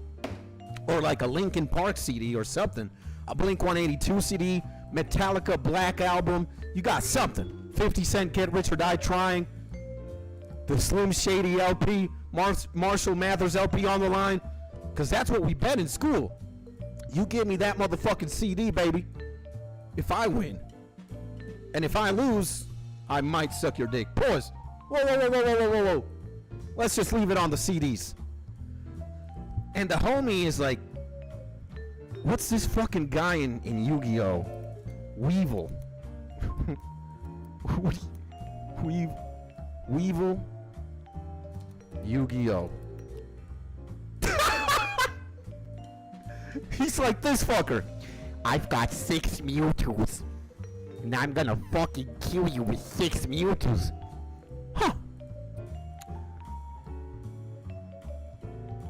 or like a Linkin Park CD or something, a Blink-182 CD, Metallica Black Album. You got something. 50 Cent Get Rich or Die Trying, the Slim Shady LP, Marshall Mathers LP on the line, because that's what we bet in school. You give me that motherfucking CD, baby, if I win. And if I lose, I might suck your dick. Pause. Whoa. Let's just leave it on the CDs. And the homie is like, what's this fucking guy in Yu-Gi-Oh? Weevil. Weevil, Yu-Gi-Oh. He's like this fucker. I've got 6 Mewtwo's. And I'm gonna fucking kill you with 6 Mewtwo's. Huh.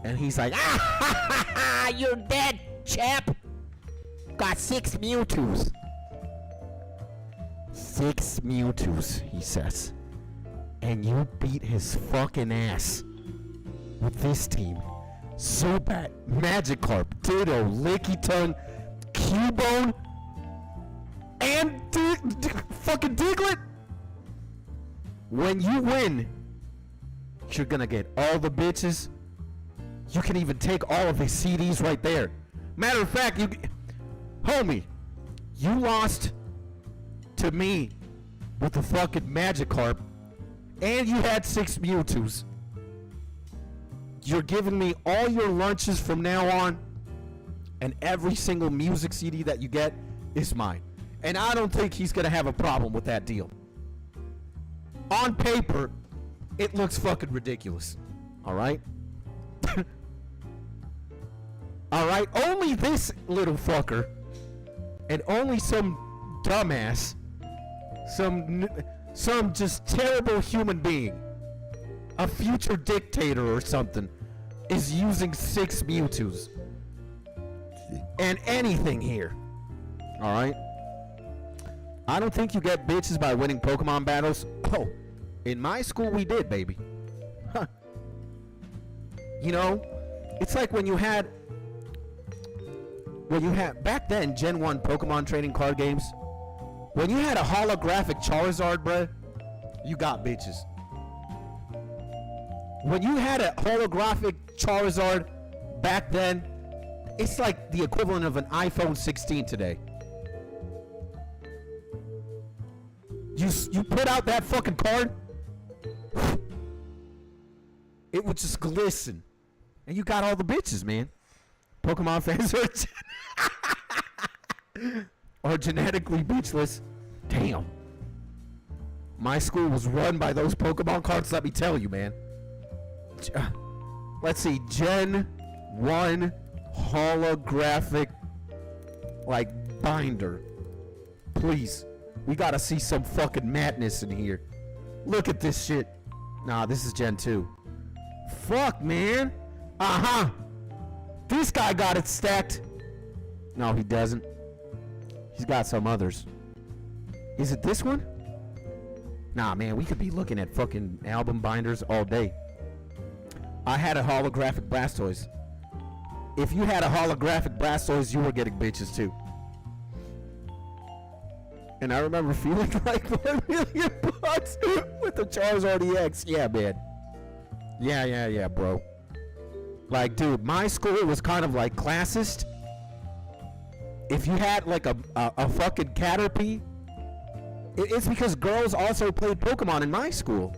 And he's like, ah, You're dead, chap. Got 6 Mewtwo's. 6 Mewtwo's, he says. And you beat his fucking ass with this team. Zubat, Magikarp, Ditto, Lickitung, Cubone, and fucking Diglett. When you win, you're gonna get all the bitches. You can even take all of his CDs right there. Matter of fact, homie, you lost to me with the fucking Magikarp, and you had 6 Mewtwo's. You're giving me all your lunches from now on, and every single music CD that you get is mine. And I don't think he's gonna have a problem with that deal. On paper, it looks fucking ridiculous. Alright? Alright? Only this little fucker, and only some dumbass, some just terrible human being, a future dictator or something, is using 6 Mewtwo's. And anything here. Alright? I don't think you get bitches by winning Pokemon battles. Oh, in my school we did, baby. Huh. You know, it's like when you had back then, Gen 1 Pokemon trading card games, when you had a holographic Charizard, bruh, you got bitches. When you had a holographic Charizard back then, it's like the equivalent of an iPhone 16 today. You put out that fucking card, it would just glisten. And you got all the bitches, man. Pokemon fans are genetically bitchless. Damn. My school was run by those Pokemon cards, let me tell you, man. Let's see, Gen 1 holographic, like, binder. Please. We gotta see some fucking madness in here. Look at this shit. Nah, this is Gen 2. Fuck, man. Uh-huh. This guy got it stacked. No, he doesn't. He's got some others. Is it this one? Nah, man, we could be looking at fucking album binders all day. I had a holographic Blastoise. If you had a holographic Blastoise, you were getting bitches too. And I remember feeling like $1 million with the Charizard EX. Yeah, man. Yeah, bro. Like, dude, my school was kind of like classist. If you had like a fucking Caterpie, it's because girls also played Pokemon in my school.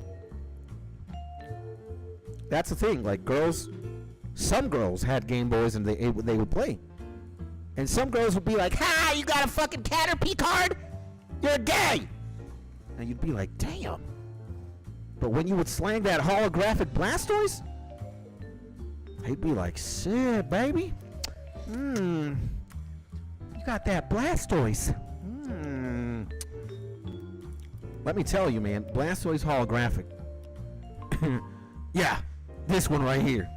That's the thing. Like, some girls had Game Boys and they would play. And some girls would be like, "Ha! You got a fucking Caterpie card? You're gay!" And you'd be like, "Damn." But when you would slang that holographic Blastoise, they'd be like, "Shit, baby. You got that Blastoise. Let me tell you, man, Blastoise holographic. Yeah, this one right here.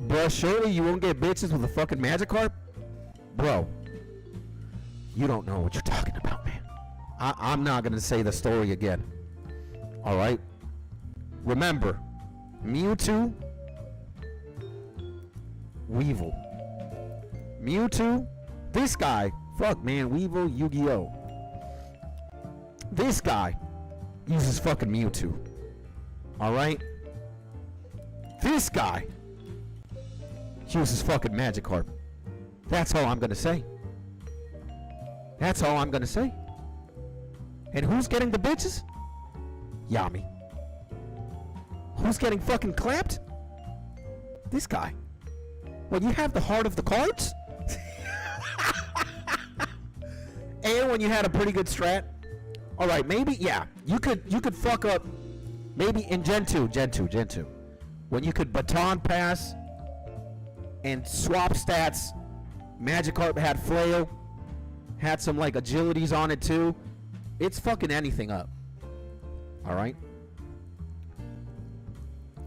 Bruh, surely you won't get bitches with a fucking Magikarp? Bro, you don't know what you're talking about, man. I'm not gonna say the story again. Alright? Remember, Mewtwo, Weevil. Mewtwo, this guy, fuck man, Weevil, Yu-Gi-Oh. This guy uses fucking Mewtwo. Alright? This guy uses fucking Magikarp. That's all I'm gonna say. That's all I'm gonna say. And who's getting the bitches? Yami. Who's getting fucking clapped? This guy. When you have the heart of the cards? And when you had a pretty good strat, all right, maybe you could fuck up maybe in Gen 2, when you could baton pass and swap stats. Magikarp had flail, had some like agilities on it too. It's fucking anything up. All right.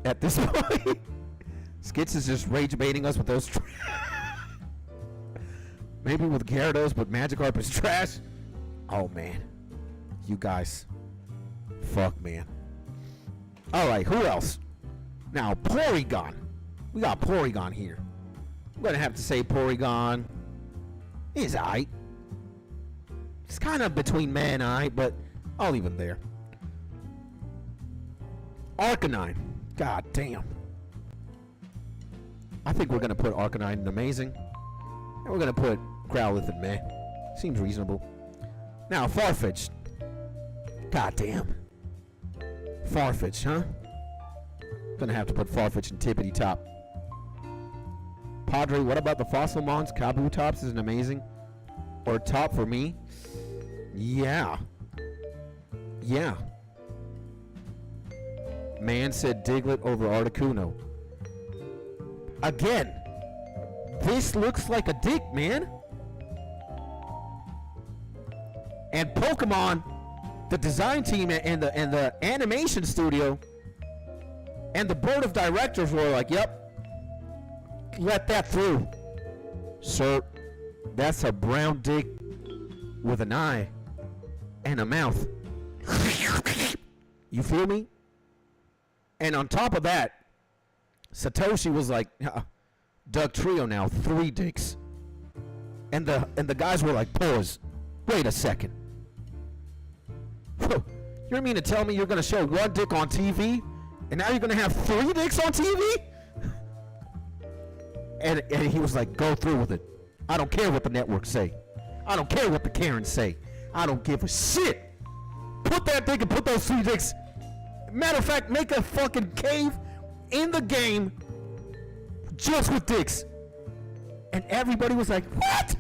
At this point, Skits is just rage baiting us with those. Maybe with Gyarados, but Magikarp is trash. Oh man, you guys, fuck man. All right, who else? Now Porygon. We got Porygon here. I'm gonna have to say Porygon is aight. It's kind of between meh and aight, but I'll leave him there. Arcanine. God damn. I think we're gonna put Arcanine in amazing. And we're gonna put Growlithe in meh. Seems reasonable. Now Farfetch'd. God damn. Farfetch'd, huh? Gonna have to put Farfetch'd in Tippity top. Padre, what about the Fossil Mons? Kabutops is an amazing. Or top for me. Yeah. Yeah. Man said Diglett over Articuno. Again, this looks like a dick, man. And Pokemon, the design team and the animation studio and the board of directors were like, yep, let that through. Sir, that's a brown dick with an eye and a mouth. You feel me? And on top of that, Satoshi was like, Doug Trio now, 3 dicks. And the guys were like, pause. Wait a second. You mean to tell me you're going to show 1 dick on TV? And now you're going to have 3 dicks on TV? And he was like, go through with it. I don't care what the networks say. I don't care what the Karens say. I don't give a shit. Put that dick and put those 3 dicks. Matter of fact, make a fucking cave in the game just with dicks. And everybody was like, what?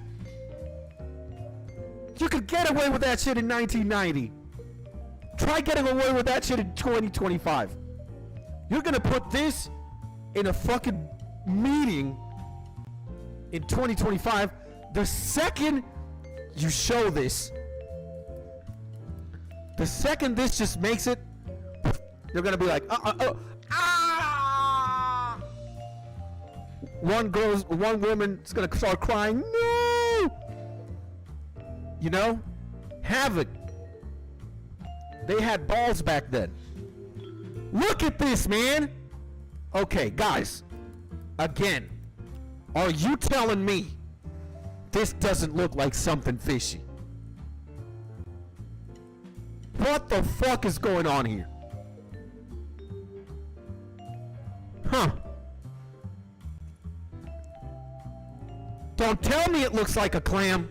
You could get away with that shit in 1990. Try getting away with that shit in 2025. You're gonna put this in a fucking meeting in 2025. The second you show this, the second this just makes it, they're gonna be like, one woman's gonna start crying, no! You know? Havoc. They had balls back then. Look at this, man! Okay, guys. Again, are you telling me this doesn't look like something fishy? What the fuck is going on here? Huh. Don't tell me it looks like a clam.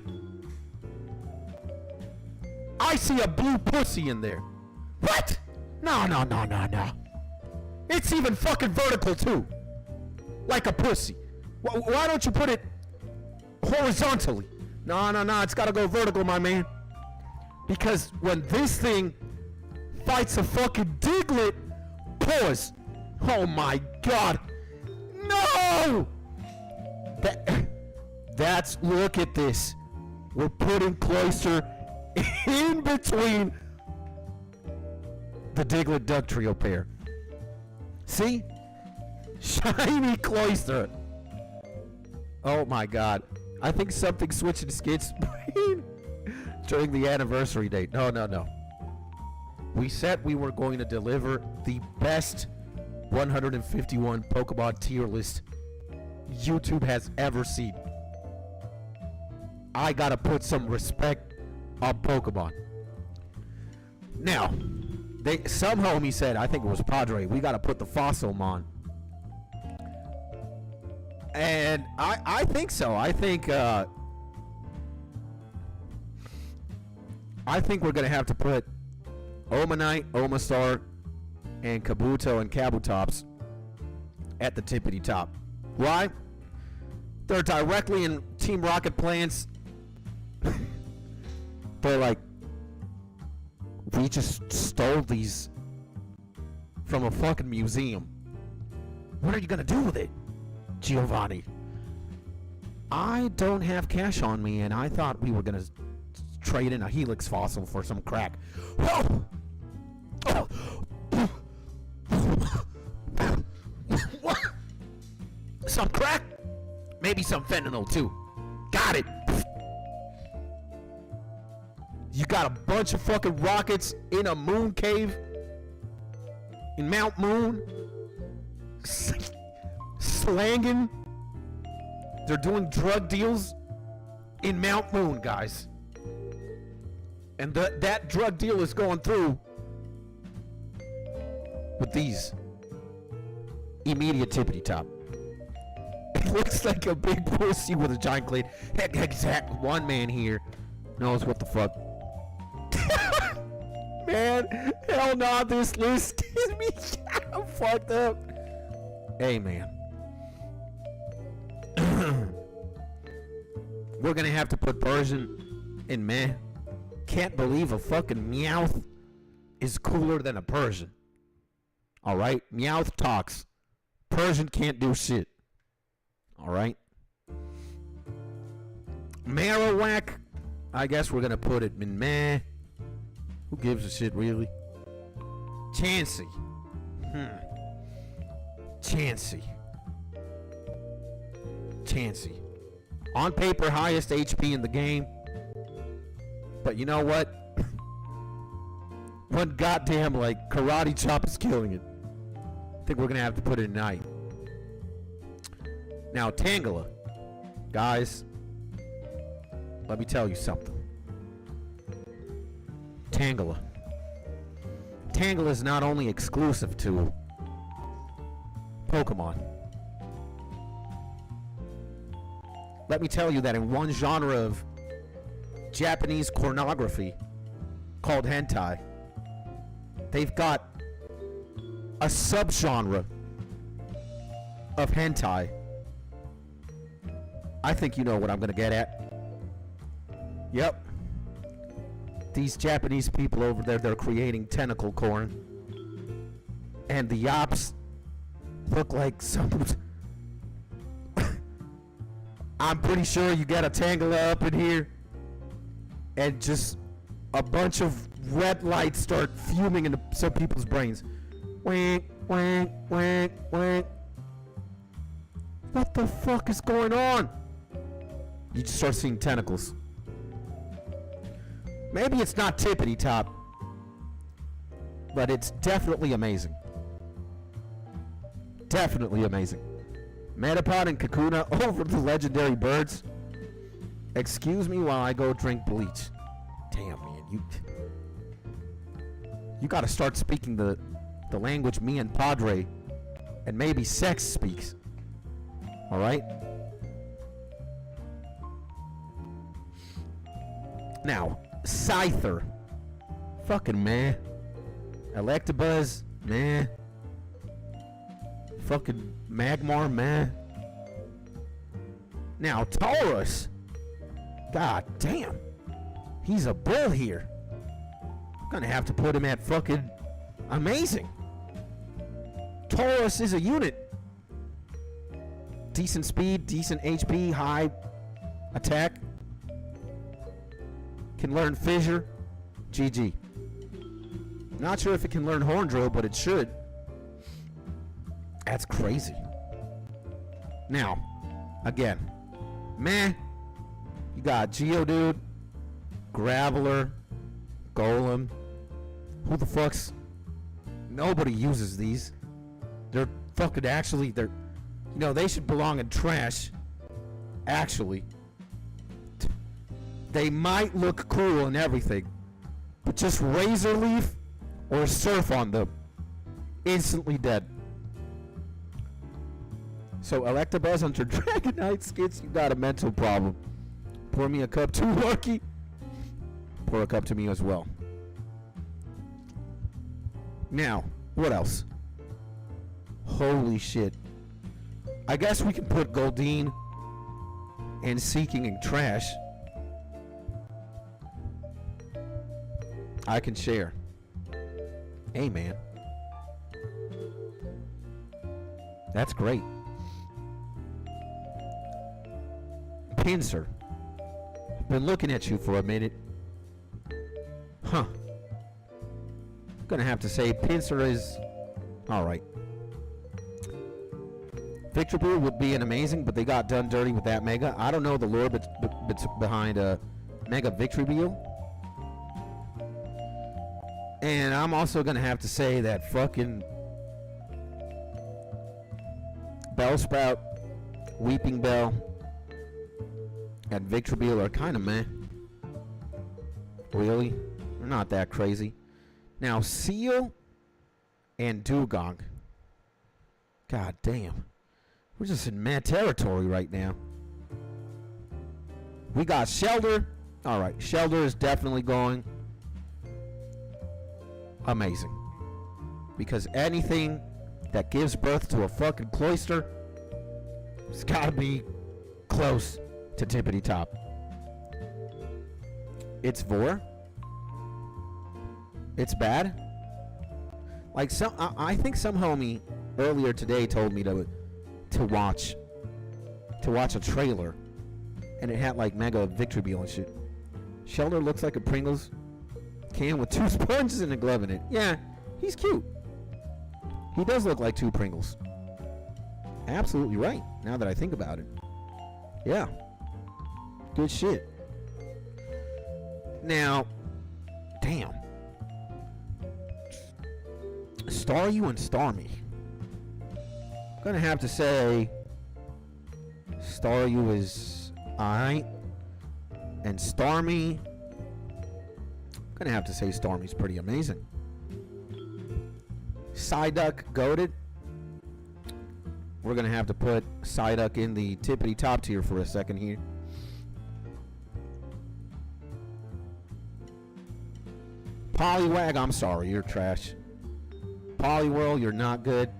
I see a blue pussy in there. What? No. It's even fucking vertical too. Like a pussy. Why don't you put it horizontally? No, it's gotta go vertical, my man. Because when this thing fights a fucking Diglett, pause. Oh my god. No! That's, look at this. We're putting Cloyster in between the Diglett Duck Trio pair. See? Shiny Cloyster. Oh my god. I think something switched in Skid's brain during the anniversary date. No. We said we were going to deliver the best 151 Pokemon tier list YouTube has ever seen. I gotta put some respect on Pokemon. Now, some homie said, I think it was Padre, we gotta put the Fossilmon. And I think so. I think we're gonna have to put Omanite, Omastar, and Kabuto and Kabutops at the tippity top. Why? They're directly in Team Rocket plans. They're like, we just stole these from a fucking museum. What are you gonna do with it, Giovanni? I don't have cash on me, and I thought we were gonna trade in a helix fossil for some crack. Whoa! Oh. What? Some crack? Maybe some fentanyl too. Got it. You got a bunch of fucking rockets in a moon cave in Mount Moon, slanging. They're doing drug deals in Mount Moon, guys. And that drug deal is going through with these immediate tippity top. It looks like a big pussy with a giant clit. Heck, exact one man here knows what the fuck. Man, hell no, this list is me. I'm fucked up. Hey, man. We're gonna have to put Persian in meh. Can't believe a fucking Meowth is cooler than a Persian. Alright? Meowth talks. Persian can't do shit. Alright? Marowak, I guess we're gonna put it in meh. Who gives a shit, really? Chansey. Chansey. On paper, highest HP in the game. But you know what? One goddamn, like, karate chop is killing it. I think we're gonna have to put it in night. Now, Tangela. Guys, let me tell you something. Tangela is not only exclusive to Pokemon. Let me tell you that in one genre of Japanese pornography called hentai, they've got a subgenre of hentai. I think you know what I'm gonna get at. Yep. These Japanese people over there, they're creating tentacle corn. And the yops look like some... I'm pretty sure you got a Tangela up in here. And just a bunch of red lights start fuming into some people's brains. Wink, wink, wink, wink. What the fuck is going on? You just start seeing tentacles. Maybe it's not tippity top, but it's definitely amazing. Definitely amazing. Metapod and Kakuna over the legendary birds. Excuse me while I go drink bleach. Damn, man, you gotta start speaking the language me and Padre and maybe Sex speaks. All right. Now, Scyther. Fucking man. Electabuzz, man. Fucking Magmar, man. Now, Taurus. God damn. He's a bull here. I'm gonna have to put him at fucking amazing. Taurus is a unit. Decent speed, decent HP, high attack. Can learn Fissure. GG. Not sure if it can learn Horn Drill, but it should. That's crazy. Now, again, meh. You got Geodude, Graveler, Golem. Who the fuck's... Nobody uses these. They're fucking actually... They're... You know, they should belong in trash. Actually. They might look cool and everything, but just Razor Leaf or Surf on them. Instantly dead. So Electabuzz under Dragonite skits, you got a mental problem. Pour me a cup too, Lucky. Pour a cup to me as well. Now, what else? Holy shit. I guess we can put Goldeen and Seeking in trash. I can share. Hey, man. That's great. Pincer. I've been looking at you for a minute. Huh. Gonna have to say Pincer is alright. Victory Beer would be an amazing, but they got done dirty with that Mega. I don't know the lore behind Mega Victory Beer. And I'm also gonna have to say that fucking Bellsprout, Weeping Bell, and Victory Beer are kind of meh. Really? They're not that crazy. Now, Seal and Dugong. God damn. We're just in mad territory right now. We got Shelter. Alright, Shelter is definitely going. Amazing. Because anything that gives birth to a fucking cloister, it's gotta be close to Tippity Top. It's Vor. It's bad. Like I think some homie earlier today told me to watch a trailer, and it had like Mega Victory Beer and shit. Shelter looks like a Pringles can with 2 sponges and a glove in it. Yeah, he's cute. He does look like 2 Pringles. Absolutely right, now that I think about it. Yeah. Good shit. Now, damn. Star You and Star Me. I'm gonna have to say Star You is alright. And Star Me, I'm gonna have to say Star Me's pretty amazing. Psyduck goated. We're gonna have to put Psyduck in the Tippity top tier for a second here. Poliwag, I'm sorry, you're trash. Poliwhirl, you're not good.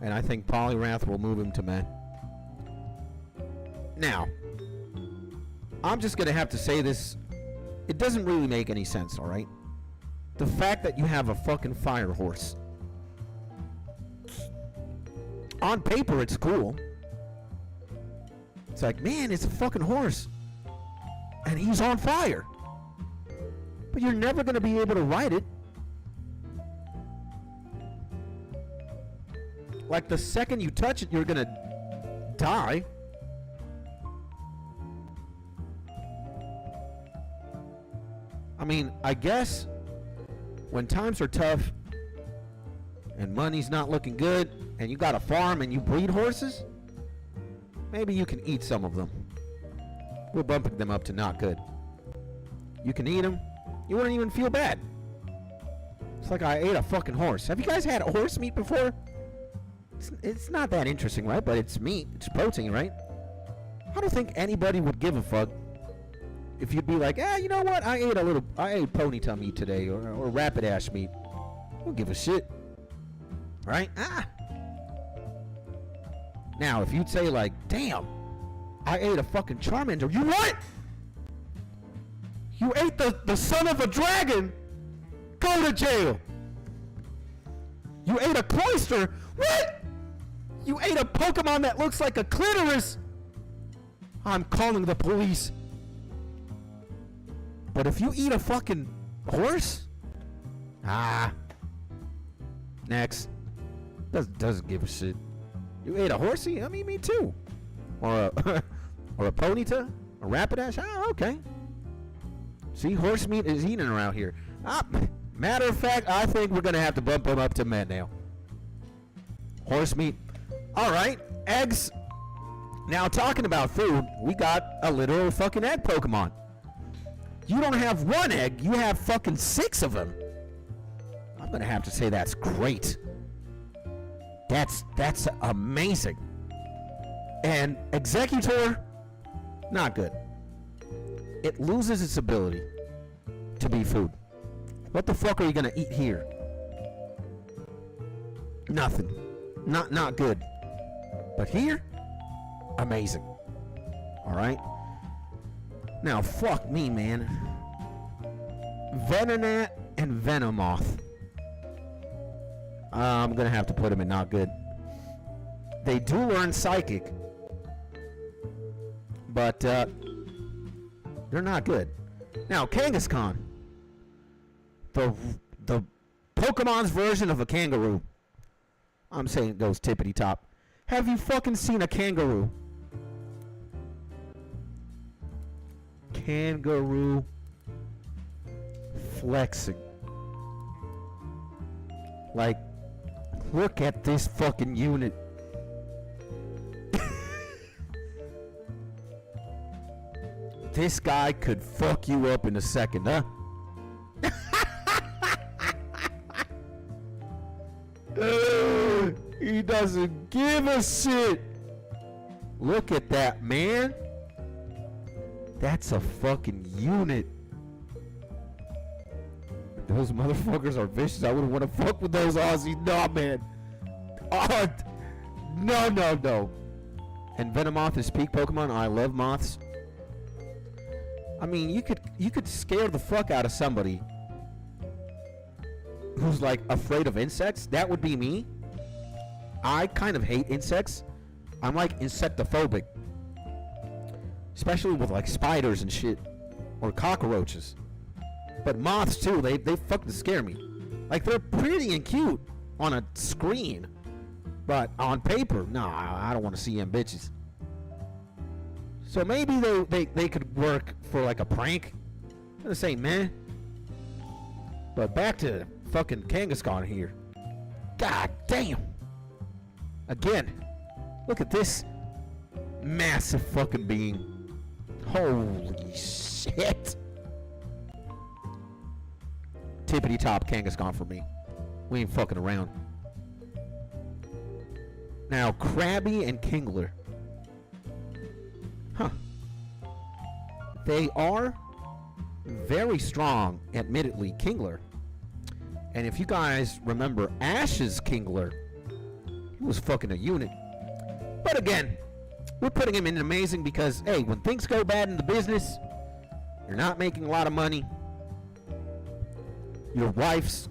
And I think Poliwrath will move him to meh. Now, I'm just gonna have to say this. It doesn't really make any sense, alright? The fact that you have a fucking fire horse. On paper, it's cool. It's like, man, it's a fucking horse. And he's on fire. But you're never gonna be able to ride it. Like, the second you touch it, you're gonna die. I mean, I guess when times are tough and money's not looking good and you got a farm and you breed horses, maybe you can eat some of them. We're bumping them up to not good. You can eat them. You wouldn't even feel bad. It's like I ate a fucking horse. Have you guys had horse meat before? It's not that interesting, right? But it's meat. It's protein, right? I don't think anybody would give a fuck if you'd be like, you know what? I ate ponytail meat today, or Rapidash meat. I don't give a shit. Right? Now, if you'd say like, damn, I ate a fucking Charmander. You what? You ate the son of a dragon? Go to jail. You ate a cloister? What? You ate a Pokemon that looks like a clitoris? I'm calling the police. But if you eat a fucking horse? Next. Doesn't give a shit. You ate a horsey? I mean, me too. Or a or a Ponyta? A Rapidash? Okay. See, horse meat is eating around here. Matter of fact, I think we're gonna have to bump him up to meh now. Horse meat. Alright, eggs. Now, talking about food, we got a literal fucking egg Pokemon. You don't have 1 egg, you have fucking 6 of them. I'm gonna have to say that's great. That's amazing. And Executor, not good. It loses its ability to be food. What the fuck are you gonna eat here? Nothing. Not good. But here, amazing. Alright? Now, fuck me, man. Venonat and Venomoth. I'm gonna have to put them in not good. They do learn Psychic, but they're not good. Now, Kangaskhan, the Pokemon's version of a kangaroo. I'm saying it goes tippity top. Have you fucking seen a kangaroo? Kangaroo flexing. Like, look at this fucking unit. This guy could fuck you up in a second, huh? He doesn't give a shit. Look at that, man. That's a fucking unit. Those motherfuckers are vicious. I wouldn't want to fuck with those Aussies. No, man. Oh, no. And Venomoth is peak Pokemon. I love moths. I mean, you could scare the fuck out of somebody who's like afraid of insects. That would be me. I kind of hate insects. I'm like insectophobic. Especially with like spiders and shit. Or cockroaches. But moths too, they fucking scare me. Like, they're pretty and cute on a screen. But on paper, nah, I don't want to see them bitches. So maybe they could work for like a prank. I'm gonna say, man. But back to fucking Kangaskhan here. God damn. Again, look at this massive fucking being. Holy shit. Tippity top Kangaskhan for me. We ain't fucking around. Now, Krabby and Kingler. Huh. They are very strong, admittedly, Kingler. And if you guys remember Ash's Kingler, he was fucking a unit. But again, we're putting him in amazing because, hey, when things go bad in the business, you're not making a lot of money. Your wife's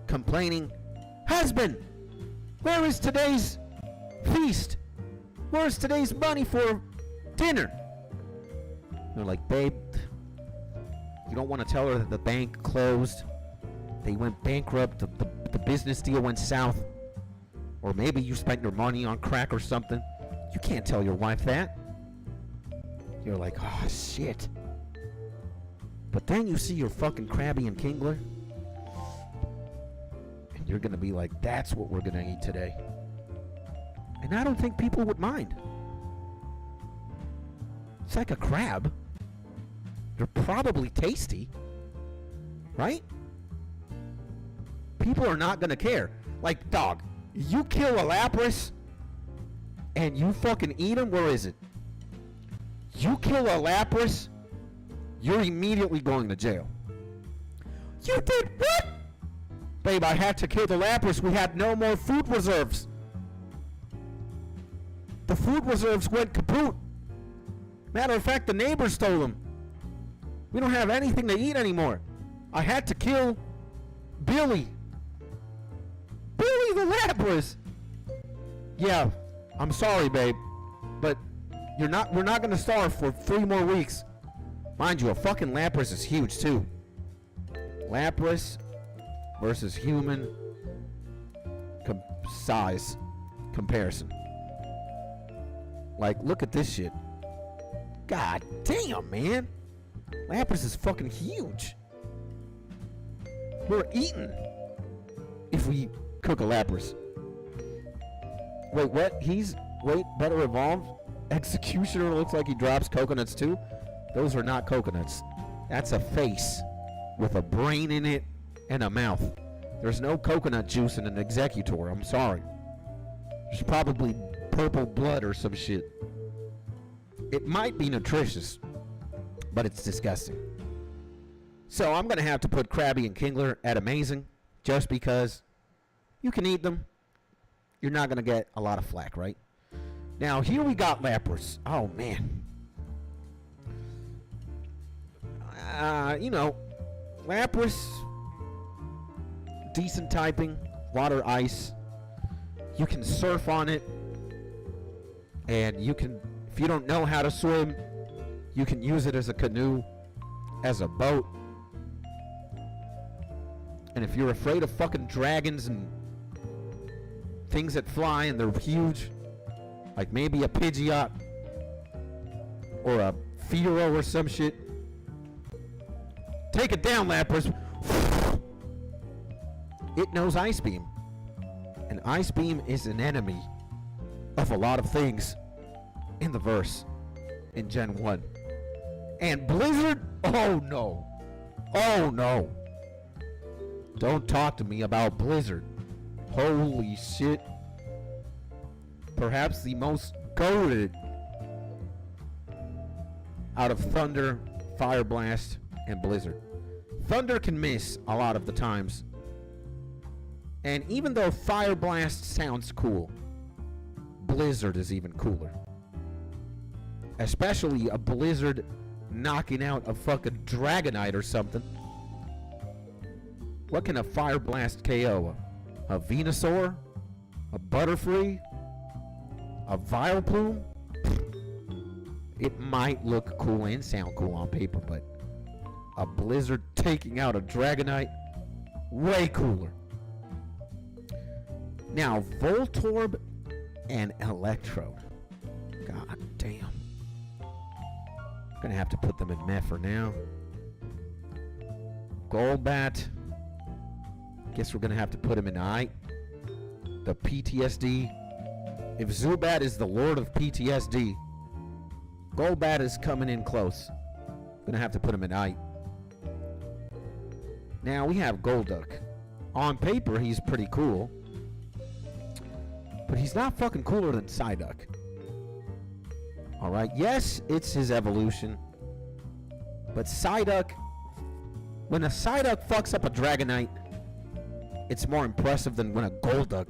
complaining, husband, where is today's feast? Where's today's money for dinner? They're like, babe, you don't want to tell her that the bank closed. They went bankrupt. The business deal went south. Or maybe you spent your money on crack or something. You can't tell your wife that. You're like, oh, shit. But then you see your fucking Krabby and Kingler. And you're going to be like, that's what we're going to eat today. And I don't think people would mind. It's like a crab. They're probably tasty. Right? People are not going to care. Like, dog, you kill a Lapras and you fucking eat him, where is it? You kill a Lapras, you're immediately going to jail. You did what? Babe, I had to kill the Lapras. We had no more food reserves. The food reserves went kaput. Matter of fact, the neighbors stole them. We don't have anything to eat anymore. I had to kill Billy. Billy the Lapras. Yeah, I'm sorry, babe, but we're not going to starve for 3 more weeks. Mind you, a fucking Lapras is huge too. Lapras versus human size comparison. Like, look at this shit. God damn, man. Lapras is fucking huge. We're eating if we cook a Lapras. Wait, what? Wait, better evolved? Executioner looks like he drops coconuts too? Those are not coconuts. That's a face with a brain in it and a mouth. There's no coconut juice in an Executor. I'm sorry. There's probably purple blood or some shit. It might be nutritious, but it's disgusting. So I'm going to have to put Krabby and Kingler at amazing, just because you can eat them. You're not going to get a lot of flack, right? Now, here we got Lapras. Oh, man. You know, Lapras, decent typing, water, ice. You can surf on it, and you can, if you don't know how to swim, you can use it as a canoe, as a boat. And if you're afraid of fucking dragons and things that fly and they're huge, like maybe a Pidgeot or a Fearow or some shit, take it down, Lapras. It knows Ice Beam. And Ice Beam is an enemy of a lot of things in the verse in Gen 1. And Blizzard? Oh no. Oh no. Don't talk to me about Blizzard. Holy shit. Perhaps the most goated out of Thunder, Fire Blast, and Blizzard. Thunder can miss a lot of the times. And even though Fire Blast sounds cool, Blizzard is even cooler. Especially a Blizzard knocking out a fucking Dragonite or something. What can a Fire Blast KO? A Venusaur? A Butterfree? A Vileplume? It might look cool and sound cool on paper, but a Blizzard taking out a Dragonite? Way cooler. Now, Voltorb and Electrode. God damn. I'm gonna have to put them in meh for now. Golbat. Guess we're gonna have to put him in I. The PTSD. If Zubat is the lord of PTSD, Golbat is coming in close. Gonna have to put him in I. Now we have Golduck. On paper, he's pretty cool. But he's not fucking cooler than Psyduck. Alright, yes, it's his evolution. But Psyduck, when a Psyduck fucks up a Dragonite, it's more impressive than when a Golduck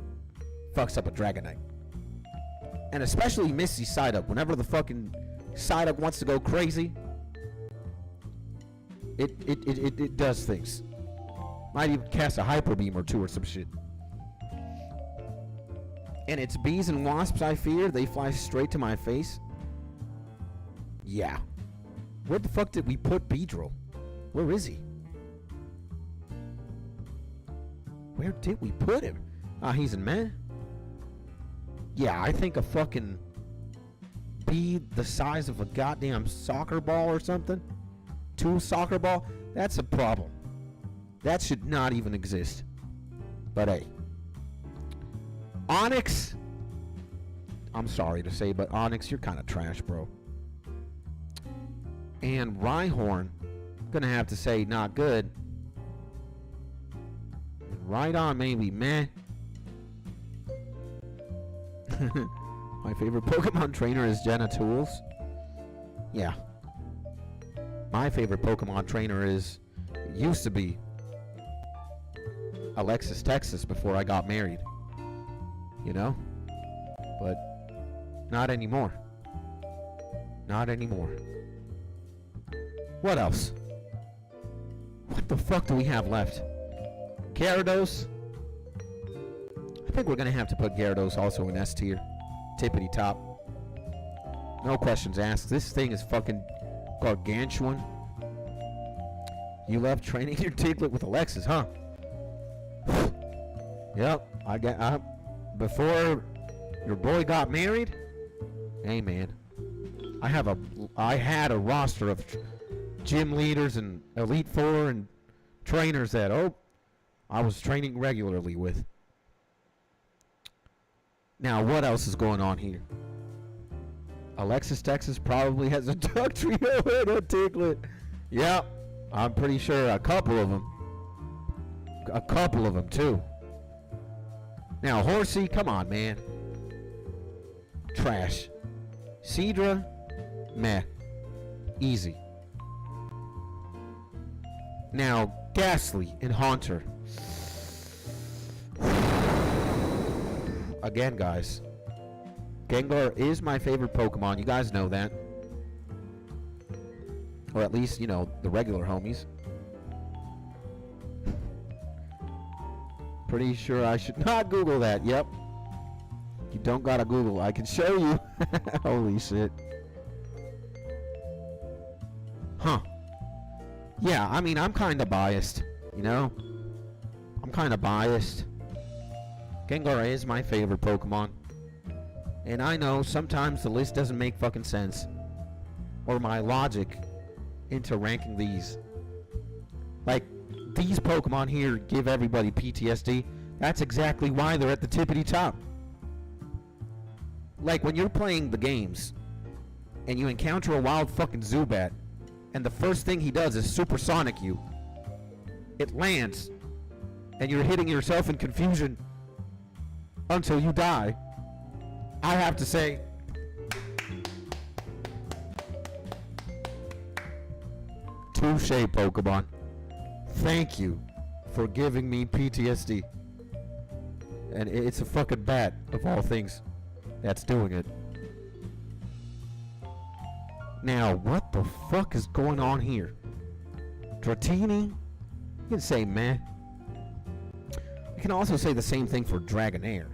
fucks up a Dragonite. And especially Misty Psyduck. Whenever the fucking Psyduck wants to go crazy, it does things. Might even cast a Hyper Beam or two or some shit. And it's bees and wasps I fear. They fly straight to my face. Yeah. Where the fuck did we put Beedrill? Where is he? Where did we put him? Ah, he's in meh. Yeah, I think a fucking bee the size of a goddamn soccer ball or something. 2 soccer ball. That's a problem. That should not even exist. But hey. Onyx. I'm sorry to say, but Onyx, you're kind of trash, bro. And Rhyhorn, gonna have to say not good. Right on, maybe meh. My favorite Pokemon trainer is Jenna Tools. Yeah. My favorite Pokemon trainer used to be Alexis Texas before I got married. You know? But not anymore. Not anymore. What else? What the fuck do we have left? Gyarados. I think we're going to have to put Gyarados also in S tier. Tippity top. No questions asked. This thing is fucking gargantuan. You love training your Diglett with Alexis, huh? Yep. Before your boy got married, hey man, I had a roster of gym leaders and Elite Four and trainers that I was training regularly with. Now what else is going on here? Alexis Texas probably has a Dugtrio and a Diglett. Yep, I'm pretty sure a couple of them. A couple of them too. Now, Horsey, come on, man. Trash. Seadra, meh. Easy. Now, Ghastly and Haunter. Again, guys. Gengar is my favorite Pokemon. You guys know that. Or at least, you know, the regular homies. Pretty sure I should not Google that. Yep. You don't gotta Google. I can show you. Holy shit. Huh. Yeah, I mean, I'm kind of biased, you know? I'm kind of biased. Gengar is my favorite Pokemon. And I know sometimes the list doesn't make fucking sense. Or my logic into ranking these. Like, these Pokemon here give everybody PTSD. That's exactly why they're at the tippity top. Like, when you're playing the games, and you encounter a wild fucking Zubat, and the first thing he does is supersonic you. It lands, and you're hitting yourself in confusion until you die. I have to say, touche, Pokemon. Thank you for giving me PTSD. And it's a fucking bat, of all things, that's doing it. Now, what the fuck is going on here? Dratini? You can say meh. You can also say the same thing for Dragonair.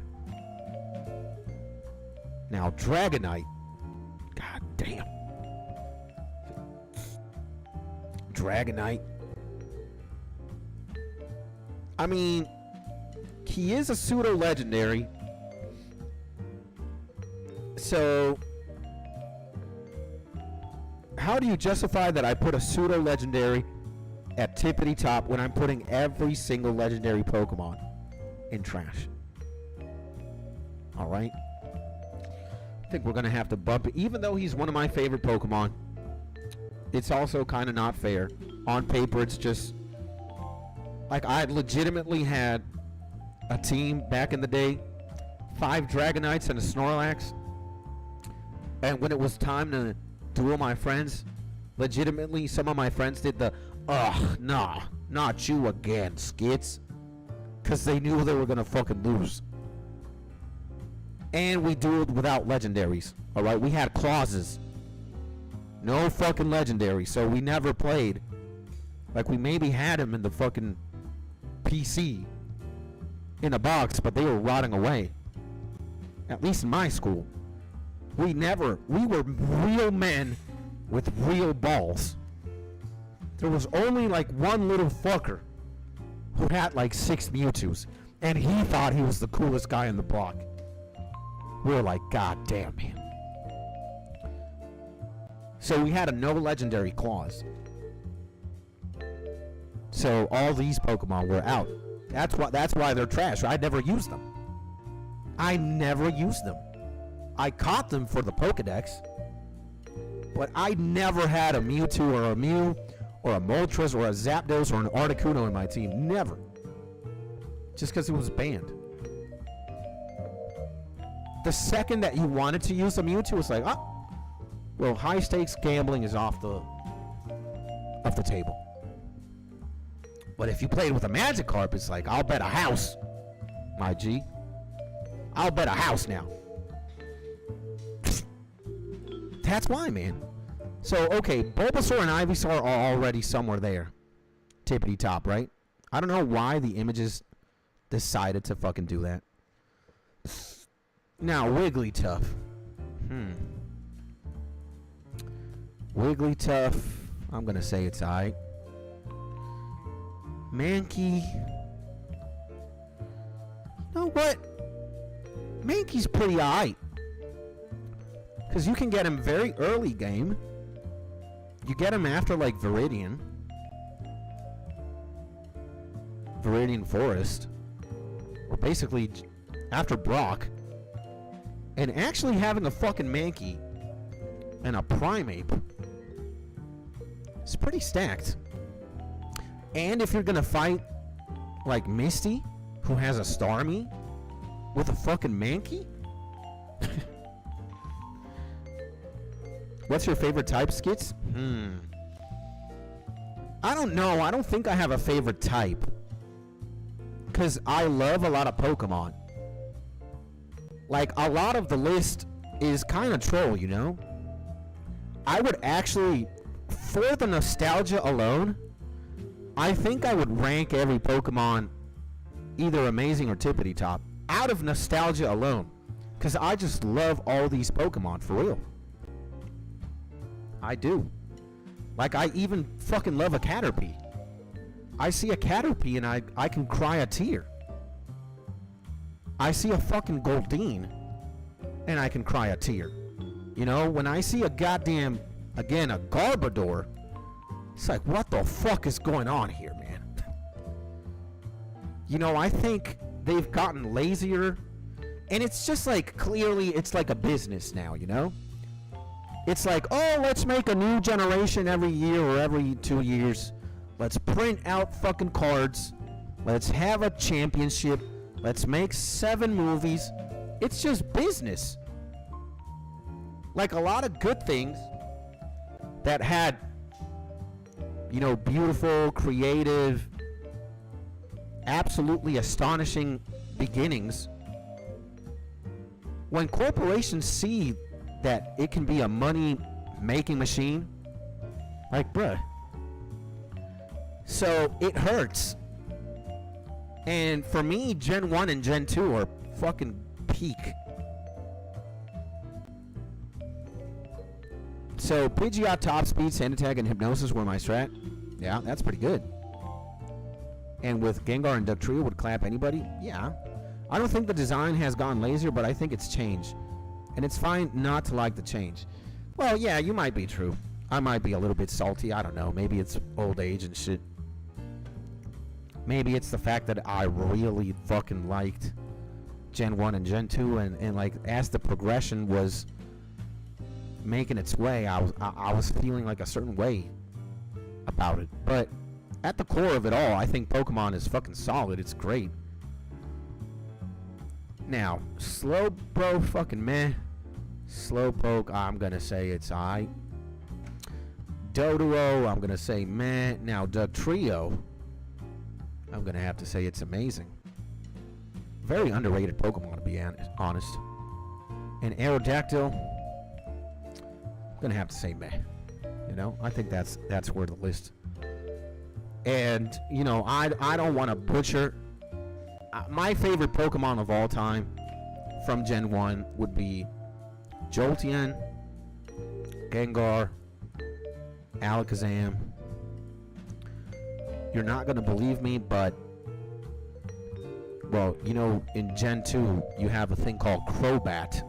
Now, Dragonite. God damn. Dragonite. I mean, he is a pseudo-legendary. So, how do you justify that I put a pseudo-legendary at tippity top when I'm putting every single legendary Pokemon in trash? Alright. I think we're going to have to bump it. Even though he's one of my favorite Pokemon, it's also kind of not fair. On paper, it's just... Like, I legitimately had a team back in the day. 5 Dragonites and a Snorlax. And when it was time to duel my friends, legitimately, some of my friends did the, ugh, nah, not you again, skits. Because they knew they were going to fucking lose. And we dueled without legendaries. Alright, we had clauses. No fucking legendary, so we never played. Like, we maybe had him in the fucking PC in a box, but they were rotting away. At least in my school. We were real men with real balls. There was only like one little fucker who had like 6 Mewtwo's, and he thought he was the coolest guy in the block. We were like, God damn, man. So we had a no legendary clause. So all these Pokemon were out. That's why they're trash. I never used them. I caught them for the Pokedex, but I never had a Mewtwo or a Mew or a Moltres or a Zapdos or an Articuno in my team. Never. Just because it was banned. The second that you wanted to use a Mewtwo, it's like, oh, well, high stakes gambling is off the table. But if you played with a Magikarp, it's like, I'll bet a house, my G. I'll bet a house now. That's why, man. So, okay, Bulbasaur and Ivysaur are already somewhere there. Tippity top, right? I don't know why the images decided to fucking do that. Now, Wigglytuff. Wigglytuff, I'm gonna say it's aight. Mankey. You know what? Mankey's pretty aight. Because you can get him very early game. You get him after, like, Viridian Forest. Or basically after Brock. And actually having a fucking Mankey and a Primeape is pretty stacked. And if you're gonna fight, like, Misty, who has a Starmie, with a fucking Mankey? What's your favorite type, Skits? I don't know. I don't think I have a favorite type. Because I love a lot of Pokemon. Like, a lot of the list is kind of troll, you know? I would actually, for the nostalgia alone, I think I would rank every Pokemon either amazing or tippity top out of nostalgia alone. Because I just love all these Pokemon, for real. I do. Like, I even fucking love a Caterpie. I see a Caterpie and I can cry a tear. I see a fucking Goldeen and I can cry a tear. You know, when I see a goddamn, again, a Garbodor, it's like, what the fuck is going on here, man? You know, I think they've gotten lazier. And it's just like, clearly, it's like a business now, you know? It's like, oh, let's make a new generation every year or every 2 years. Let's print out fucking cards. Let's have a championship. Let's make 7 movies. It's just business. Like a lot of good things that had, you know, beautiful, creative, absolutely astonishing beginnings. When corporations see that it can be a money-making machine, like, bruh. So, it hurts. And for me, Gen 1 and Gen 2 are fucking peak. So, Pidgeot, Top Speed, Sanditag, and Hypnosis were my strat. Yeah, that's pretty good. And with Gengar and Dugtrio would clap anybody? Yeah. I don't think the design has gone lazier, but I think it's changed. And it's fine not to like the change. Well, yeah, you might be true. I might be a little bit salty. I don't know. Maybe it's old age and shit. Maybe it's the fact that I really fucking liked Gen 1 and Gen 2. And like, as the progression was making its way, I was feeling like a certain way about it. But at the core of it all, I think Pokemon is fucking solid. It's great. Now, Slowbro fucking meh. Slowpoke, I'm gonna say it's aight. Doduo, I'm gonna say meh. Now, Dugtrio, I'm gonna have to say it's amazing. Very underrated Pokemon, to be honest. And Aerodactyl, I'm gonna have to say meh. You know, I think that's where the list. And you know, I don't want to butcher. My favorite Pokemon of all time from Gen 1 would be Jolteon, Gengar, Alakazam. You're not going to believe me, but, well, you know, in Gen 2, you have a thing called Crobat.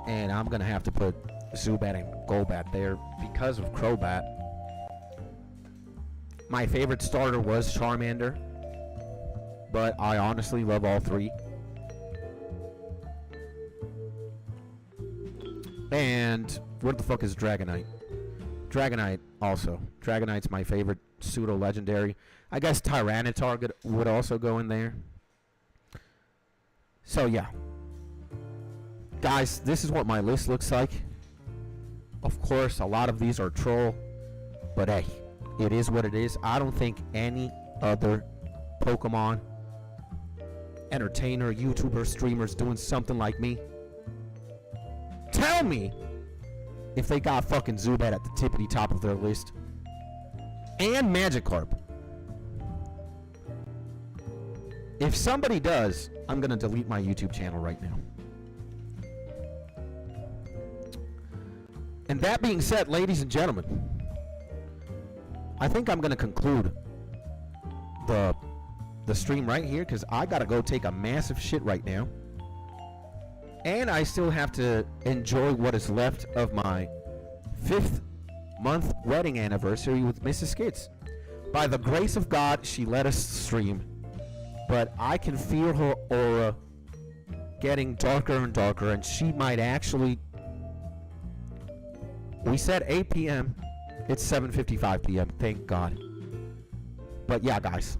And I'm going to have to put Zubat and Golbat there because of Crobat. My favorite starter was Charmander, but I honestly love all 3. And where the fuck is Dragonite? Dragonite also. Dragonite's my favorite pseudo-legendary. I guess Tyranitar would also go in there. So yeah. Guys, this is what my list looks like. Of course, a lot of these are troll. But hey, it is what it is. I don't think any other Pokemon entertainer, YouTuber, streamers doing something like me. Tell me if they got fucking Zubat at the tippity top of their list. And Magikarp. If somebody does, I'm gonna delete my YouTube channel right now. And that being said, ladies and gentlemen, I think I'm gonna conclude the stream right here because I gotta go take a massive shit right now. And I still have to enjoy what is left of my 5th month wedding anniversary with Mrs. Skits. By the grace of God, she let us stream. But I can feel her aura getting darker and darker, and she might actually... We said 8 p.m. It's 7:55 p.m. Thank God. But yeah, guys.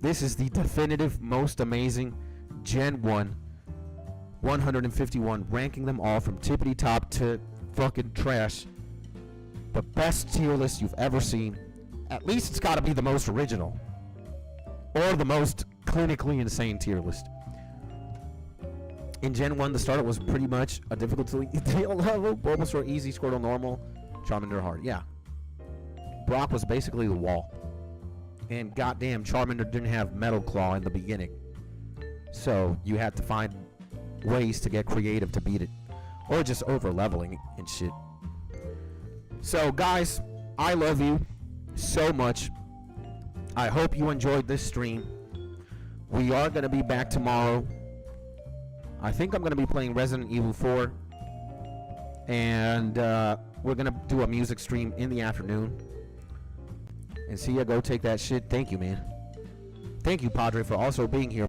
This is the definitive, most amazing Gen 1 151, ranking them all from tippity top to fucking trash. The best tier list you've ever seen. At least it's got to be the most original. Or the most clinically insane tier list. In Gen 1, the starter was pretty much a difficulty level. Bulbasaur easy, Squirtle normal, Charmander hard. Yeah. Brock was basically the wall. And goddamn, Charmander didn't have Metal Claw in the beginning. So you had to find ways to get creative to beat it. Or just over leveling and shit. So guys, I love you so much. I hope you enjoyed this stream. We are going to be back tomorrow. I think I'm going to be playing Resident Evil 4. And we're going to do a music stream in the afternoon. And see ya, go take that shit. Thank you, man. Thank you, Padre, for also being here.